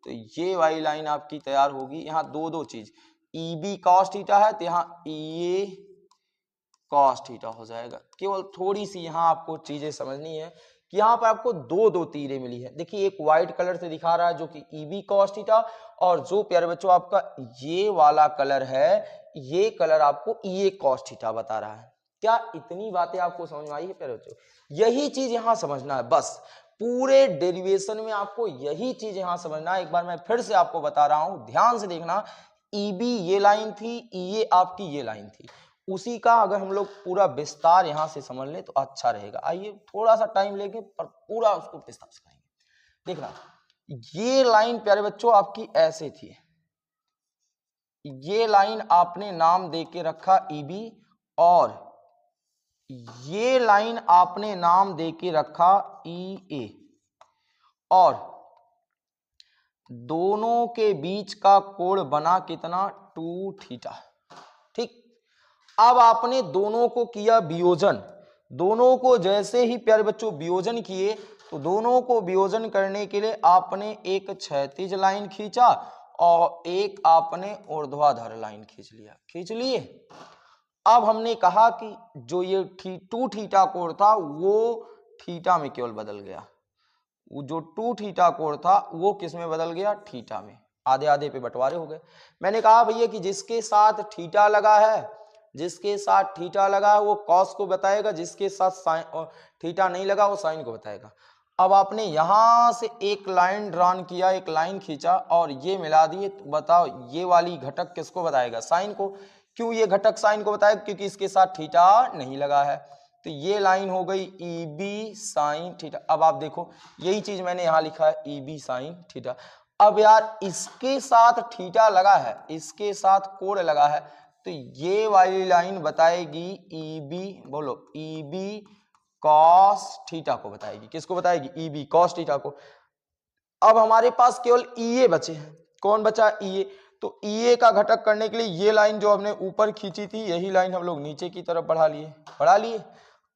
तो ये वाली लाइन आपकी तैयार होगी। यहाँ दो दो चीज, ईबी कॉस थीटा है तो यहाँ ईए कॉस थीटा हो जाएगा। केवल थोड़ी सी यहाँ आपको चीजें समझनी है कि यहाँ पर आपको दो दो तीरें मिली है। देखिए, एक व्हाइट कलर से दिखा रहा है जो कि ईबी कॉस थीटा, और जो प्यारे बच्चों आपका ये वाला कलर है, ये कलर आपको ईए कॉस थीटा बता रहा है। क्या इतनी बातें आपको समझ में आई है प्यारे बच्चों? यही चीज यहाँ समझना है, बस पूरे डेरिवेशन में आपको यही चीज यहाँ समझना है। एक बार मैं फिर से आपको बता रहा हूँ, ध्यान से देखना, ईबी ये लाइन थी, ईए आपकी ये लाइन थी, उसी का अगर हम लोग पूरा विस्तार यहाँ से समझ लें तो अच्छा रहेगा। आइए थोड़ा सा टाइम लेके पर पूरा उसको विस्तार से करेंगे। देखना, ये लाइन प्यारे बच्चों आपकी ऐसे थी, ये लाइन आपने नाम दे के रखा ईबी, और ये लाइन आपने नाम दे के रखा ईए, और दोनों के बीच का कोण बना कितना? 2 थीटा। ठीक, अब आपने दोनों को किया वियोजन, दोनों को जैसे ही प्यारे बच्चों वियोजन किए तो दोनों को वियोजन करने के लिए आपने एक क्षैतिज लाइन खींचा और एक आपने ऊर्ध्वाधर लाइन खींच लिया, खींच लिए। अब हमने कहा कि जो ये 2 थीटा कोण था वो थीटा में केवल बदल गया, वो जो 2 थीटा कोण था वो किस में बदल गया? थीटा में। आधे आधे पे बंटवारे हो गए। मैंने कहा भैया कि जिसके साथ थीटा लगा है, जिसके साथ थीटा लगा है वो कॉस को बताएगा, जिसके साथ साइन थीटा नहीं लगा वो साइन को बताएगा। अब आपने यहां से एक लाइन ड्रॉन किया, एक लाइन खींचा और ये मिला दिए, तो बताओ ये वाली घटक किसको बताएगा? साइन को। क्यों ये घटक साइन को बताएगा? क्योंकि इसके साथ थीटा नहीं लगा है। तो ये लाइन हो गई ईबी साइन थीटा। अब आप देखो, यही चीज मैंने यहां लिखा है ईबी साइन थीटा। अब यार इसके साथ थीटा लगा है, इसके साथ कोण लगा है, तो ये वाली लाइन बताएगी ईबी, बोलो ईबी कॉस थीटा को बताएगी। किसको बताएगी? ईबी कॉस थीटा को। अब हमारे पास केवल ईए बचे हैं। कौन बचा? ईए। तो ईए का घटक करने के लिए ये लाइन जो हमने ऊपर खींची थी, यही लाइन हम लोग नीचे की तरफ बढ़ा लिए।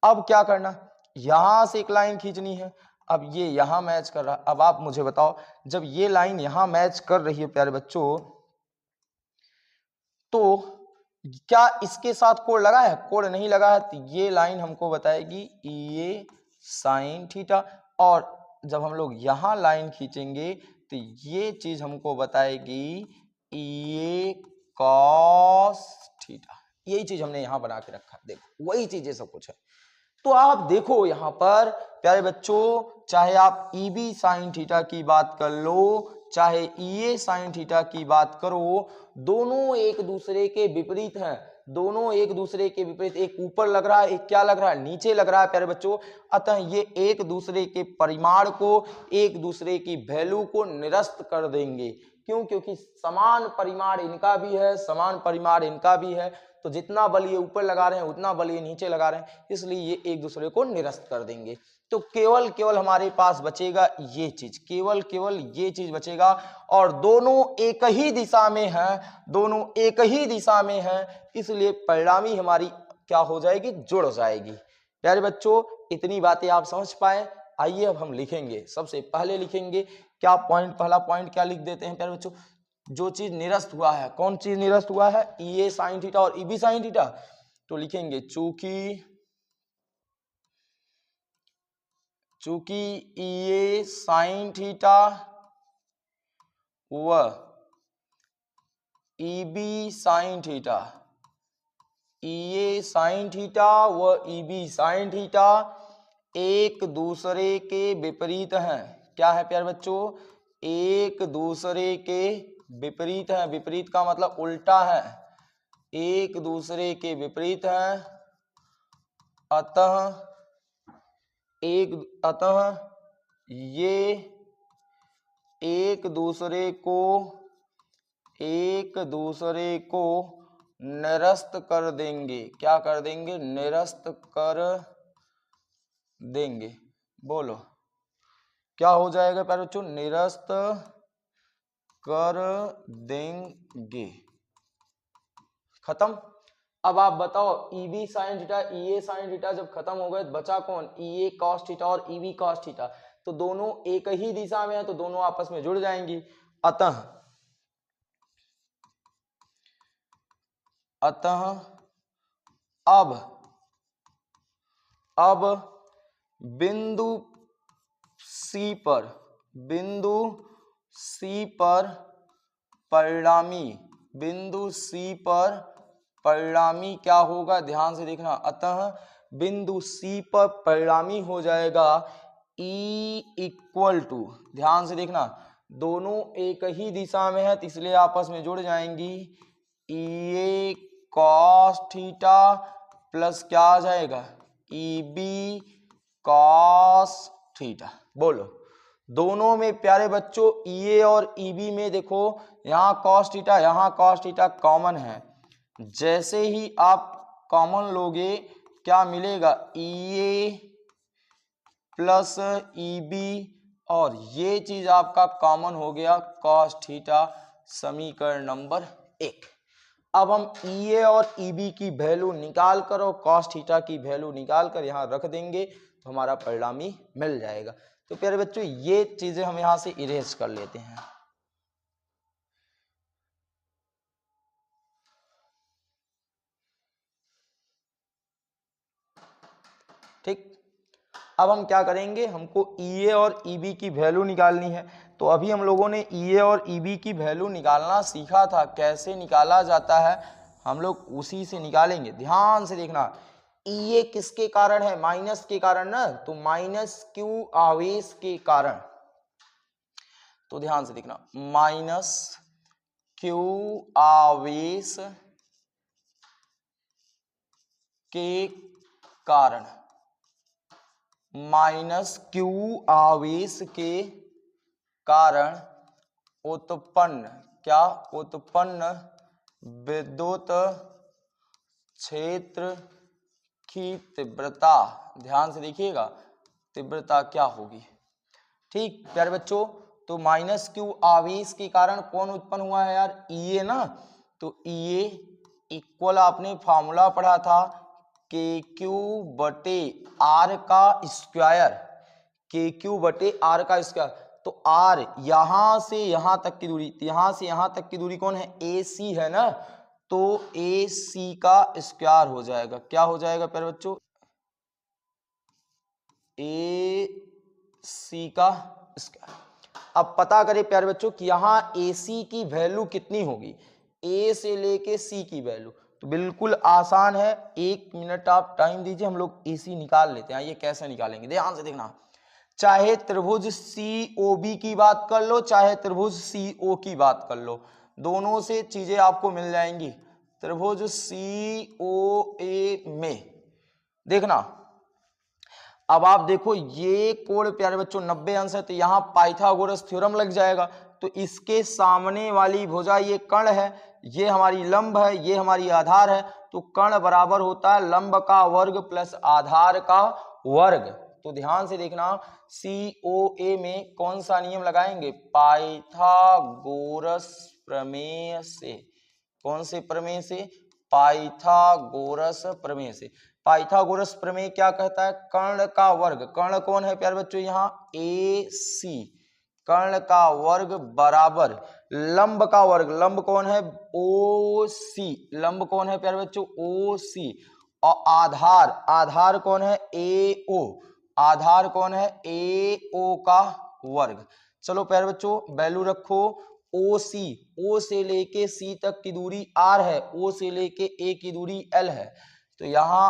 अब क्या करना? यहां से एक लाइन खींचनी है। अब ये यहां मैच कर रहा है। अब आप मुझे बताओ, जब ये लाइन यहां मैच कर रही है प्यारे बच्चों, तो क्या इसके साथ कोण लगा है? कोण नहीं लगा है, तो ये लाइन हमको बताएगी ईए साइन थीटा। और जब हम लोग यहां लाइन खींचेंगे तो ये चीज हमको बताएगी ईए कॉस थीटा। यही चीज हमने यहां बना के रखा है। देखो वही चीज सब कुछ है। तो आप देखो यहां पर प्यारे बच्चों, चाहे आप ईबी साइन थीटा की बात कर लो, चाहे ईए साइन थीटा की बात करो, दोनों एक दूसरे के विपरीत हैं। दोनों एक दूसरे के विपरीत, एक ऊपर लग रहा है, एक क्या लग रहा है? नीचे लग रहा है प्यारे बच्चों। अतः ये एक दूसरे के परिमाण को, एक दूसरे की वैल्यू को निरस्त कर देंगे। क्यों? क्योंकि समान परिमाण इनका भी है, समान परिमाण इनका भी है। तो जितना बल ये ऊपर लगा रहे हैं उतना बल ये नीचे लगा रहे हैं, इसलिए ये एक दूसरे को निरस्त कर देंगे। तो केवल हमारे पास बचेगा ये चीज, केवल ये चीज बचेगा, और दोनों एक ही दिशा में है, दोनों एक ही दिशा में है, इसलिए परिणामी हमारी क्या हो जाएगी, जुड़ जाएगी। प्यारे बच्चों, इतनी बातें आप समझ पाए। आइए अब हम लिखेंगे। सबसे पहले लिखेंगे क्या पॉइंट, पहला पॉइंट क्या लिख देते हैं प्यारे बच्चों, जो चीज निरस्त हुआ है, कौन चीज निरस्त हुआ है, EA साइन थीटा और EB साइन थीटा। तो लिखेंगे चूंकि EA साइन थीटा व EB sine theta, EA sine theta व EB साइन थीटा एक दूसरे के विपरीत हैं। क्या है प्यारे बच्चों, एक दूसरे के विपरीत हैं। विपरीत का मतलब उल्टा है, एक दूसरे के विपरीत हैं। अतः ये एक दूसरे को निरस्त कर देंगे। क्या कर देंगे, निरस्त कर देंगे। बोलो क्या हो जाएगा प्यारे बच्चों, निरस्त कर देंगे। खत्म। अब आप बताओ, EB sine theta EA sine theta जब खत्म हो गए, बचा कौन, EA कॉस थीटा और EB कॉस थीटा। तो दोनों एक ही दिशा में है, तो दोनों आपस में जुड़ जाएंगी। अतः अब बिंदु C पर परिणामी क्या होगा, ध्यान से देखना। अतः बिंदु C पर परिणामी हो जाएगा E इक्वल टू, ध्यान से देखना, दोनों एक ही दिशा में है, तो इसलिए आपस में जुड़ जाएंगी। EA कॉस थीटा प्लस क्या आ जाएगा, EB कॉस थीटा। बोलो, दोनों में प्यारे बच्चों EA और EB में देखो, यहाँ कॉस थीटा यहाँ कॉस थीटा कॉमन है। जैसे ही आप कॉमन लोगे क्या मिलेगा, EA प्लस EB, और ये चीज आपका कॉमन हो गया कॉस थीटा, समीकरण नंबर 1। अब हम EA और EB की वैल्यू निकाल कर और कॉस थीटा की वैल्यू निकाल कर यहाँ रख देंगे, तो हमारा परिणामी मिल जाएगा। तो प्यारे बच्चों ये चीजें हम यहाँ से इरेज कर लेते हैं। ठीक, अब हम क्या करेंगे, हमको EA और EB की वैल्यू निकालनी है। तो अभी हम लोगों ने EA और EB की वैल्यू निकालना सीखा था, कैसे निकाला जाता है हम लोग उसी से निकालेंगे। ध्यान से देखना, EA किसके कारण है, माइनस के कारण ना, तो माइनस Q आवेश के कारण। तो ध्यान से देखना, माइनस Q आवेश के कारण, माइनस Q आवेश के कारण उत्पन्न, क्या उत्पन्न विद्युत क्षेत्र की तीव्रता। ध्यान से देखिएगा, तीव्रता क्या होगी। ठीक प्यारे बच्चों, तो माइनस Q आवेश के कारण कौन उत्पन्न हुआ है यार, EA ना। तो EA इक्वल आपने फॉर्मूला पढ़ा था KQ बटे R का स्क्वायर, KQ बटे R का स्क्वायर। तो R यहां से यहां तक की दूरी, यहां से यहां तक की दूरी कौन है, AC है ना, तो AC का स्क्वायर हो जाएगा। क्या हो जाएगा प्यारे बच्चों, AC का स्क्वायर। अब पता करें प्यारे बच्चों कि यहाँ AC की वैल्यू कितनी होगी, A से लेके C की वैल्यू। तो बिल्कुल आसान है, 1 मिनट आप टाइम दीजिए, हम लोग AC निकाल लेते हैं। ये कैसे निकालेंगे, ध्यान से देखना। चाहे त्रिभुज COB की बात कर लो, चाहे त्रिभुज CO की बात कर लो, दोनों से चीजें आपको मिल जाएंगी। त्रिभुज COA में देखना, अब आप देखो ये कोण प्यारे बच्चों 90 अंश है, तो यहाँ पाइथागोरस थ्योरम लग जाएगा। तो इसके सामने वाली भुजा ये कर्ण है, ये हमारी लंब है, ये हमारी आधार है, तो कर्ण बराबर होता है लंब का वर्ग प्लस आधार का वर्ग। तो ध्यान से देखना, COA में कौन सा नियम लगाएंगे, पाइथागोरस प्रमेय से। कौन से प्रमेय से, पाइथागोरस प्रमेय से। पाइथागोरस प्रमेय क्या कहता है, कर्ण का वर्ग, कर्ण कौन है प्यारे बच्चों यहाँ, AC, कर्ण का वर्ग बराबर लंब का वर्ग, लंब कौन है, OC, लंब कौन है प्यारे बच्चों, OC, और आधार, आधार कौन है, AO, आधार कौन है, AO का वर्ग। चलो प्यारे बच्चों वैल्यू रखो, OC, O से लेके C तक की दूरी R है, O से लेके A की दूरी L है, तो यहाँ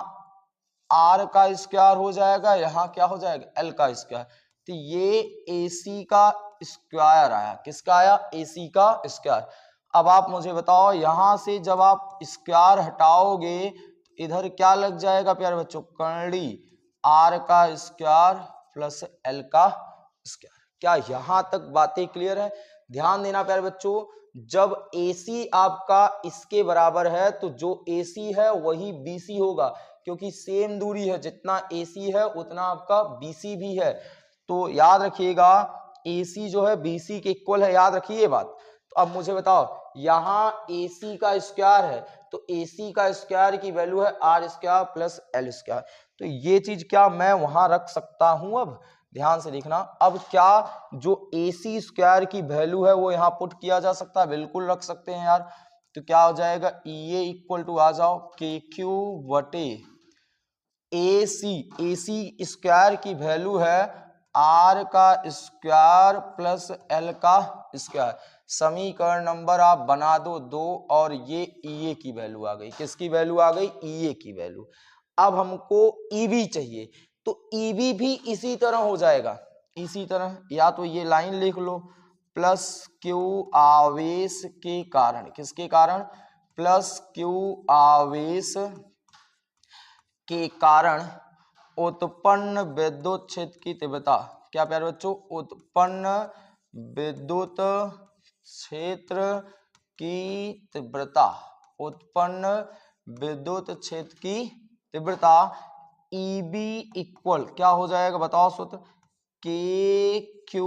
R का स्क्वायर हो जाएगा, यहाँ क्या हो जाएगा, L का स्क्वायर। तो ये AC का स्क्वायर आया, किसका आया, AC का स्क्वायर। अब आप मुझे बताओ, यहां से जब आप स्क्वायर हटाओगे इधर क्या लग जाएगा प्यारे बच्चों, कर्णी R का स्क्वायर प्लस L का स्क्वायर। क्या यहां तक बातें क्लियर है? ध्यान देना प्यारे बच्चों, जब AC आपका इसके बराबर है तो जो AC है वही BC होगा, क्योंकि सेम दूरी है, जितना AC है उतना आपका BC भी है। तो याद रखिएगा AC जो है BC के इक्वल है, याद रखिए ये बात। तो अब मुझे बताओ, यहाँ AC का स्क्वायर है तो AC का स्क्वायर की वैल्यू है R square plus L square. तो ये चीज क्या मैं वहां रख सकता हूं? अब ध्यान से देखना, अब क्या जो AC स्क्वायर की वैल्यू है वो यहाँ पुट किया जा सकता है, बिल्कुल रख सकते हैं यार। तो क्या हो जाएगा, EA इक्वल टू आ जाओ KQ बटे AC स्क्वायर की वैल्यू है R का स्क्वायर प्लस L का स्क्वायर। समीकरण नंबर आप बना दो 2, और ये EA की वैल्यू आ गई, किसकी वैल्यू आ गई, EA की वैल्यू। अब हमको EB चाहिए, तो EB भी इसी तरह हो जाएगा, इसी तरह, या तो ये लाइन लिख लो, प्लस Q आवेश के कारण, किसके कारण, प्लस Q आवेश के कारण उत्पन्न विद्युत क्षेत्र की तीव्रता। क्या प्यारे बच्चों, उत्पन्न विद्युत क्षेत्र की तीव्रता, उत्पन्न विद्युत क्षेत्र की तीव्रता EB इक्वल क्या हो जाएगा, बताओ सूत्र, KQ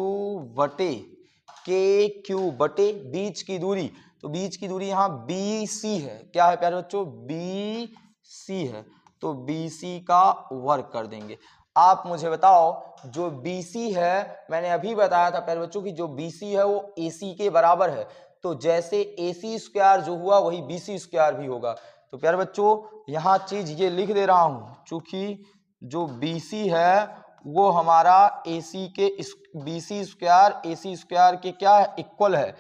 बटे बीच की दूरी। तो बीच की दूरी यहाँ BC है, क्या है प्यारे बच्चों, BC है, तो BC का वर्ग कर देंगे। आप मुझे बताओ, जो BC है, मैंने अभी बताया था प्यारे बच्चों की जो BC है वो AC के बराबर है, तो जैसे AC स्क्वायर जो हुआ वही BC स्क्वायर भी होगा। तो प्यारे बच्चों यहाँ चीज ये लिख दे रहा हूं, चूंकि जो BC है वो हमारा BC स्क्वायर AC स्क्वायर के क्या है, इक्वल है,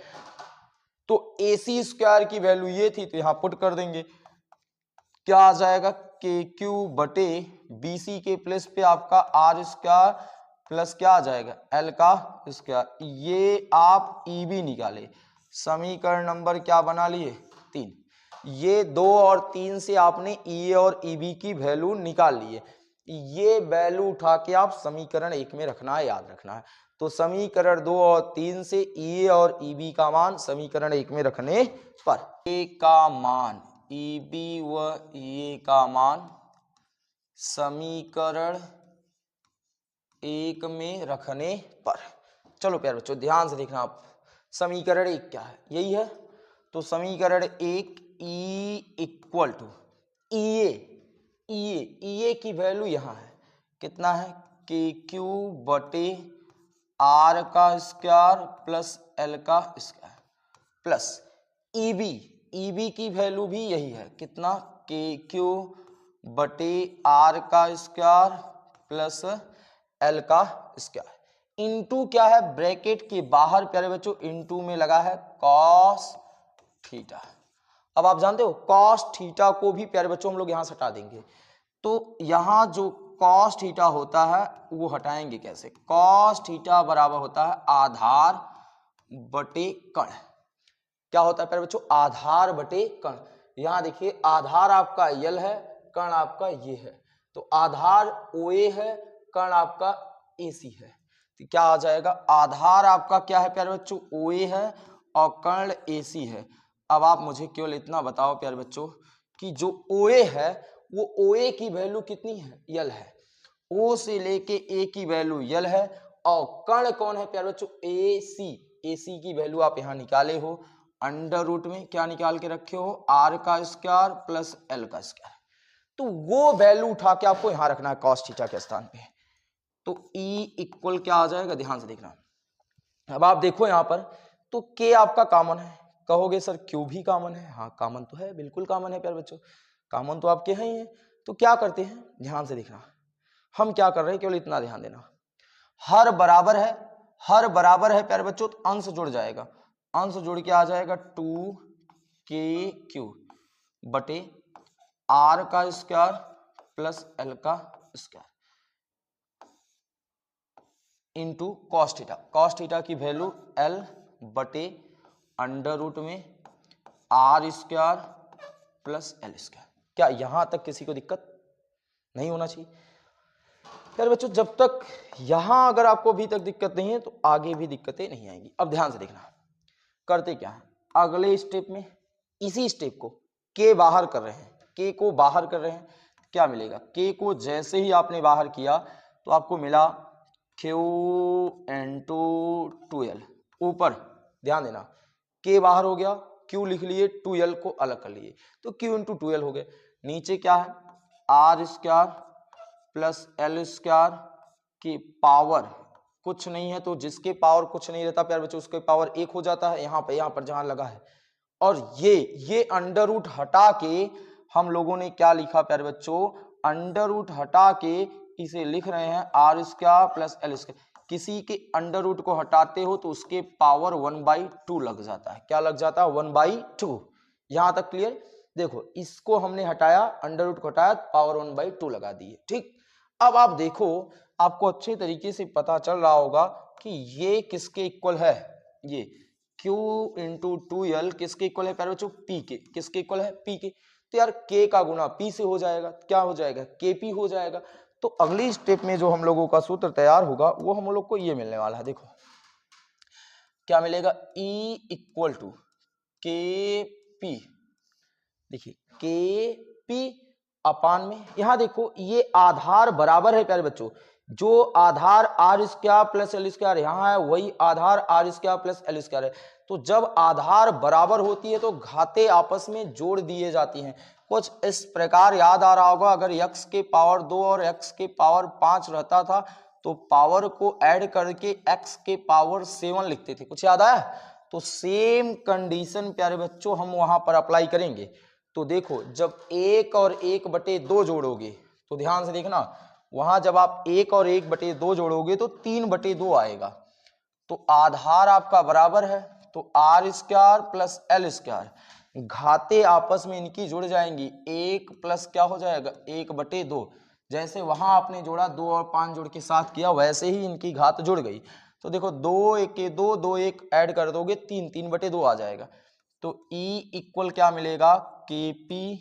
तो AC स्क्वायर की वैल्यू ये थी, तो यहाँ पुट कर देंगे, क्या आ जाएगा, KQ बटे BC के प्लस पे आपका R स्क्वायर प्लस क्या आ जाएगा, L का स्क्वायर। ये आप EB निकाले, समीकरण नंबर क्या बना लिए, 3। ये 2 और 3 से आपने EA और EB की वैल्यू निकाल लिए, ये वैल्यू उठा के आप समीकरण 1 में रखना है, याद रखना है। तो समीकरण 2 और 3 से EA और EB का मान समीकरण 1 में रखने पर A का मान, EB व EA का मान समीकरण 1 में रखने पर। चलो प्यारे बच्चों ध्यान से देखना, आप समीकरण 1 क्या है, यही है। तो समीकरण 1 E इक्वल टू EA की वैल्यू यहाँ है, कितना है, KQ बटे R का स्क्वायर प्लस L का स्क्वायर प्लस EB की वैल्यू भी यही है, कितना, KQ बटे R का स्क्वायर प्लस L का स्क्वायर, इनटू क्या है, ब्रैकेट के बाहर प्यारे बच्चों इनटू में लगा है कॉस थीटा। अब आप जानते हो कॉस थीटा को भी प्यारे बच्चों हम लोग यहां से हटा देंगे, तो यहां जो कॉस थीटा होता है वो हटाएंगे कैसे, कॉस थीटा बराबर होता है आधार बटे कण। क्या होता है प्यारे बच्चों, आधार बटे कण। यहां देखिए आधार आपका L है, कण आपका ये है, तो आधार OA है, कण आपका AC है, तो क्या आ जाएगा, आधार आपका क्या है प्यारे बच्चों, OA है और कर्ण AC है। अब आप मुझे केवल इतना बताओ प्यारे बच्चों कि जो OA है वो OA की वैल्यू कितनी है, यल है। O से लेके A की वैल्यू यल है। और कण कौन है प्यारे बच्चों, AC। AC की वैल्यू आप यहाँ निकाले हो, अंडर रूट में क्या निकाल के रखे हो, R का स्क्वायर प्लस L का स्क्वायर। तो वो वैल्यू उठा के आपको यहाँ रखना है cos थीटा के स्थान पे। तो E इक्वल क्या आ जाएगा, ध्यान से देखना। अब आप देखो यहाँ पर तो K आपका कॉमन है। कहोगे सर Q भी कॉमन है, हाँ कॉमन तो है, बिल्कुल कॉमन है प्यारे बच्चों, कॉमन तो आपके हैं ही है। तो क्या करते हैं, ध्यान से देखना, हम क्या कर रहे हैं, केवल इतना ध्यान देना, हर बराबर है, हर बराबर है प्यारे बच्चों, तो अंश जुड़ जाएगा, अंश जुड़ के आ जाएगा 2KQ बटे R का स्क्वायर प्लस L का square into cos theta. Cos theta की वैल्यू L बटे अंडर रूट में R square plus L square. क्या यहां तक किसी को दिक्कत नहीं होना चाहिए यार बच्चों? जब तक यहां अगर आपको अभी तक दिक्कत नहीं है तो आगे भी दिक्कतें नहीं आएंगी। अब ध्यान से देखना, करते क्या है, अगले स्टेप में इसी स्टेप को K बाहर कर रहे हैं, K को बाहर कर रहे हैं, क्या मिलेगा, K को जैसे ही आपने बाहर किया तो आपको मिला Q इंटू 2L। ऊपर ध्यान देना, K बाहर हो गया, Q लिख लिए, 2L को अलग कर लिए, तो Q इंटू 2L हो गए। नीचे क्या है, R square plus L square की पावर कुछ नहीं है, तो जिसके पावर कुछ नहीं रहता प्यारे बच्चों उसके पावर 1 हो जाता है, यहाँ पर जहां लगा है। और ये अंडर रूट हटा के हम लोगों ने क्या लिखा प्यारे बच्चों, अंडर रूट हटा के इसे लिख रहे हैं R square plus L square. किसी के अंडर रूट को हटाते हो तो उसके पावर 1/2 लग जाता है, क्या लग जाता है, 1/2। यहां तक क्लियर? देखो इसको हमने हटाया, अंडर रूट को हटाया, पावर 1/2 लगा दिए, ठीक। अब आप देखो, आपको अच्छे तरीके से पता चल रहा होगा कि ये किसके इक्वल है, ये Q इंटू 2L किसके इक्वल है प्यारे बच्चों, P के। किसके इक्वल है, P के। तो यार K का गुना P से हो जाएगा, क्या हो जाएगा, KP हो जाएगा। तो अगली स्टेप में जो हम लोगों का सूत्र तैयार होगा वो हम लोग को ये मिलने वाला है, देखो क्या मिलेगा, E इक्वल टू KP। देखिए KP अपान में, यहां देखो ये आधार बराबर है प्यारे बच्चों, जो आधार R square plus L square यहाँ है वही आधार R square plus L square है। तो जब आधार बराबर होती है तो घाते आपस में जोड़ दिए जाती हैं। कुछ इस प्रकार याद आ रहा होगा, अगर x के पावर 2 और x के पावर 5 रहता था तो पावर को ऐड करके x के पावर 7 लिखते थे, कुछ याद आया? तो सेम कंडीशन प्यारे बच्चों हम वहां पर अप्लाई करेंगे। तो देखो जब 1 और 1/2 जोड़ोगे तो ध्यान से देखना, वहां जब आप 1 और 1/2 जोड़ोगे तो 3/2 आएगा। तो आधार आपका बराबर है तो R square plus L square, घाते आपस में इनकी जुड़ जाएंगी, 1 प्लस क्या हो जाएगा, 1/2। जैसे वहां आपने जोड़ा 2 और 5 जोड़ के 7 किया, वैसे ही इनकी घात जुड़ गई। तो देखो 2 1 के 2, 2 1 ऐड कर दोगे 3, 3/2 आ जाएगा। तो E इक्वल क्या मिलेगा, KP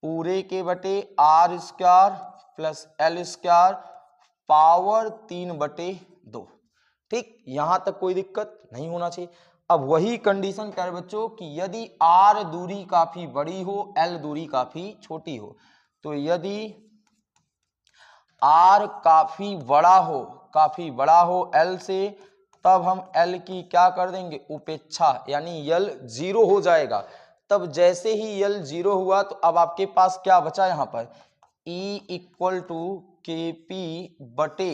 पूरे के बटे R square plus L square power 3/2। ठीक, यहां तक कोई दिक्कत नहीं होना चाहिए। अब वही कंडीशन प्यारे बच्चों कि यदि R दूरी काफी बड़ी हो, L दूरी काफी छोटी हो, तो यदि R काफी बड़ा हो L से, तब हम L की क्या कर देंगे, उपेक्षा, यानी L 0 हो जाएगा। तब जैसे ही L 0 हुआ तो अब आपके पास क्या बचा यहां पर, E इक्वल टू KP बटे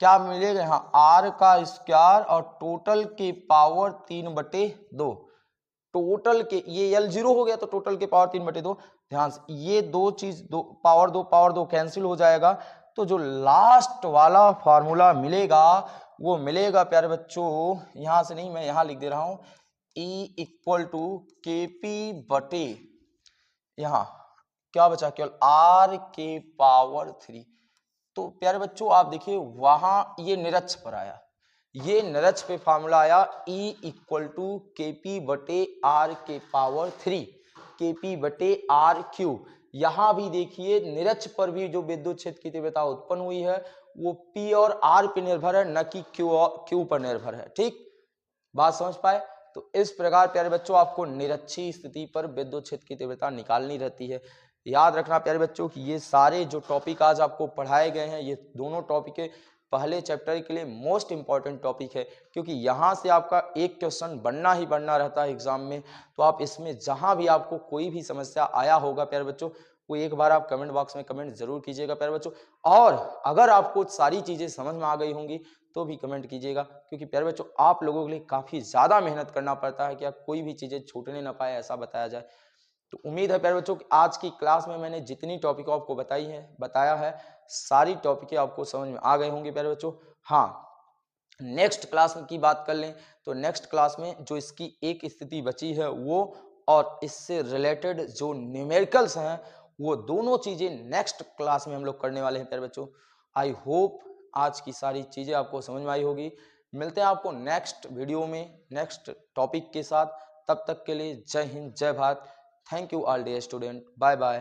क्या मिलेगा यहाँ, R का स्क्वायर और टोटल के पावर 3/2। टोटल के ये L 0 हो गया तो टोटल के पावर 3/2। ध्यान से ये दो चीज, पावर 2 कैंसिल हो जाएगा। तो जो लास्ट वाला फॉर्मूला मिलेगा वो मिलेगा प्यारे बच्चों, यहां से नहीं मैं यहां लिख दे रहा हूं, E इक्वल टू KP बटे यहां क्या बचा, केवल R के पावर 3। तो प्यारे बच्चों आप देखिए वहां ये निरक्ष पर आया, ये निरक्ष पे फॉर्मूला आया, E इक्वल टू KP बटे R के पावर 3, KP बटे RQ। यहां भी देखिए निरक्ष पर भी जो विद्युत क्षेत्र की तीव्रता उत्पन्न हुई है वो P और R पे निर्भर है, न कि Q पर निर्भर है। ठीक, बात समझ पाए? तो इस प्रकार प्यारे बच्चों आपको निरक्षीय स्थिति पर विद्युत क्षेत्र की तीव्रता निकालनी रहती है। याद रखना प्यारे बच्चों कि ये सारे जो टॉपिक आज आपको पढ़ाए गए हैं, ये दोनों टॉपिक पहले चैप्टर के लिए मोस्ट इंपॉर्टेंट टॉपिक है, क्योंकि यहाँ से आपका एक क्वेश्चन बनना ही बनना रहता है एग्जाम में। तो आप इसमें जहाँ भी आपको कोई भी समस्या आया होगा प्यारे बच्चों, वो एक बार आप कमेंट बॉक्स में कमेंट जरूर कीजिएगा प्यारे बच्चों। और अगर आपको सारी चीजें समझ में आ गई होंगी तो भी कमेंट कीजिएगा, क्योंकि प्यारे बच्चों आप लोगों के लिए काफी ज्यादा मेहनत करना पड़ता है कि आप कोई भी चीजें छूटने ना पाए, ऐसा बताया जाए। तो उम्मीद है प्यारे बच्चों कि आज की क्लास में मैंने जितनी टॉपिक आपको बताया है सारी टॉपिकें आपको समझ में आ गए होंगे प्यारे बच्चों। हाँ, नेक्स्ट क्लास की बात कर लें तो नेक्स्ट क्लास में जो इसकी एक स्थिति बची है वो और इससे रिलेटेड जो न्यूमेरिकल्स हैं वो दोनों चीजें नेक्स्ट क्लास में हम लोग करने वाले हैं प्यारे बच्चों। आई होप आज की सारी चीजें आपको समझ में आई होगी। मिलते हैं आपको नेक्स्ट वीडियो में नेक्स्ट टॉपिक के साथ। तब तक के लिए Jai Hind, Jai Bharat. Thank you all dear student, bye bye.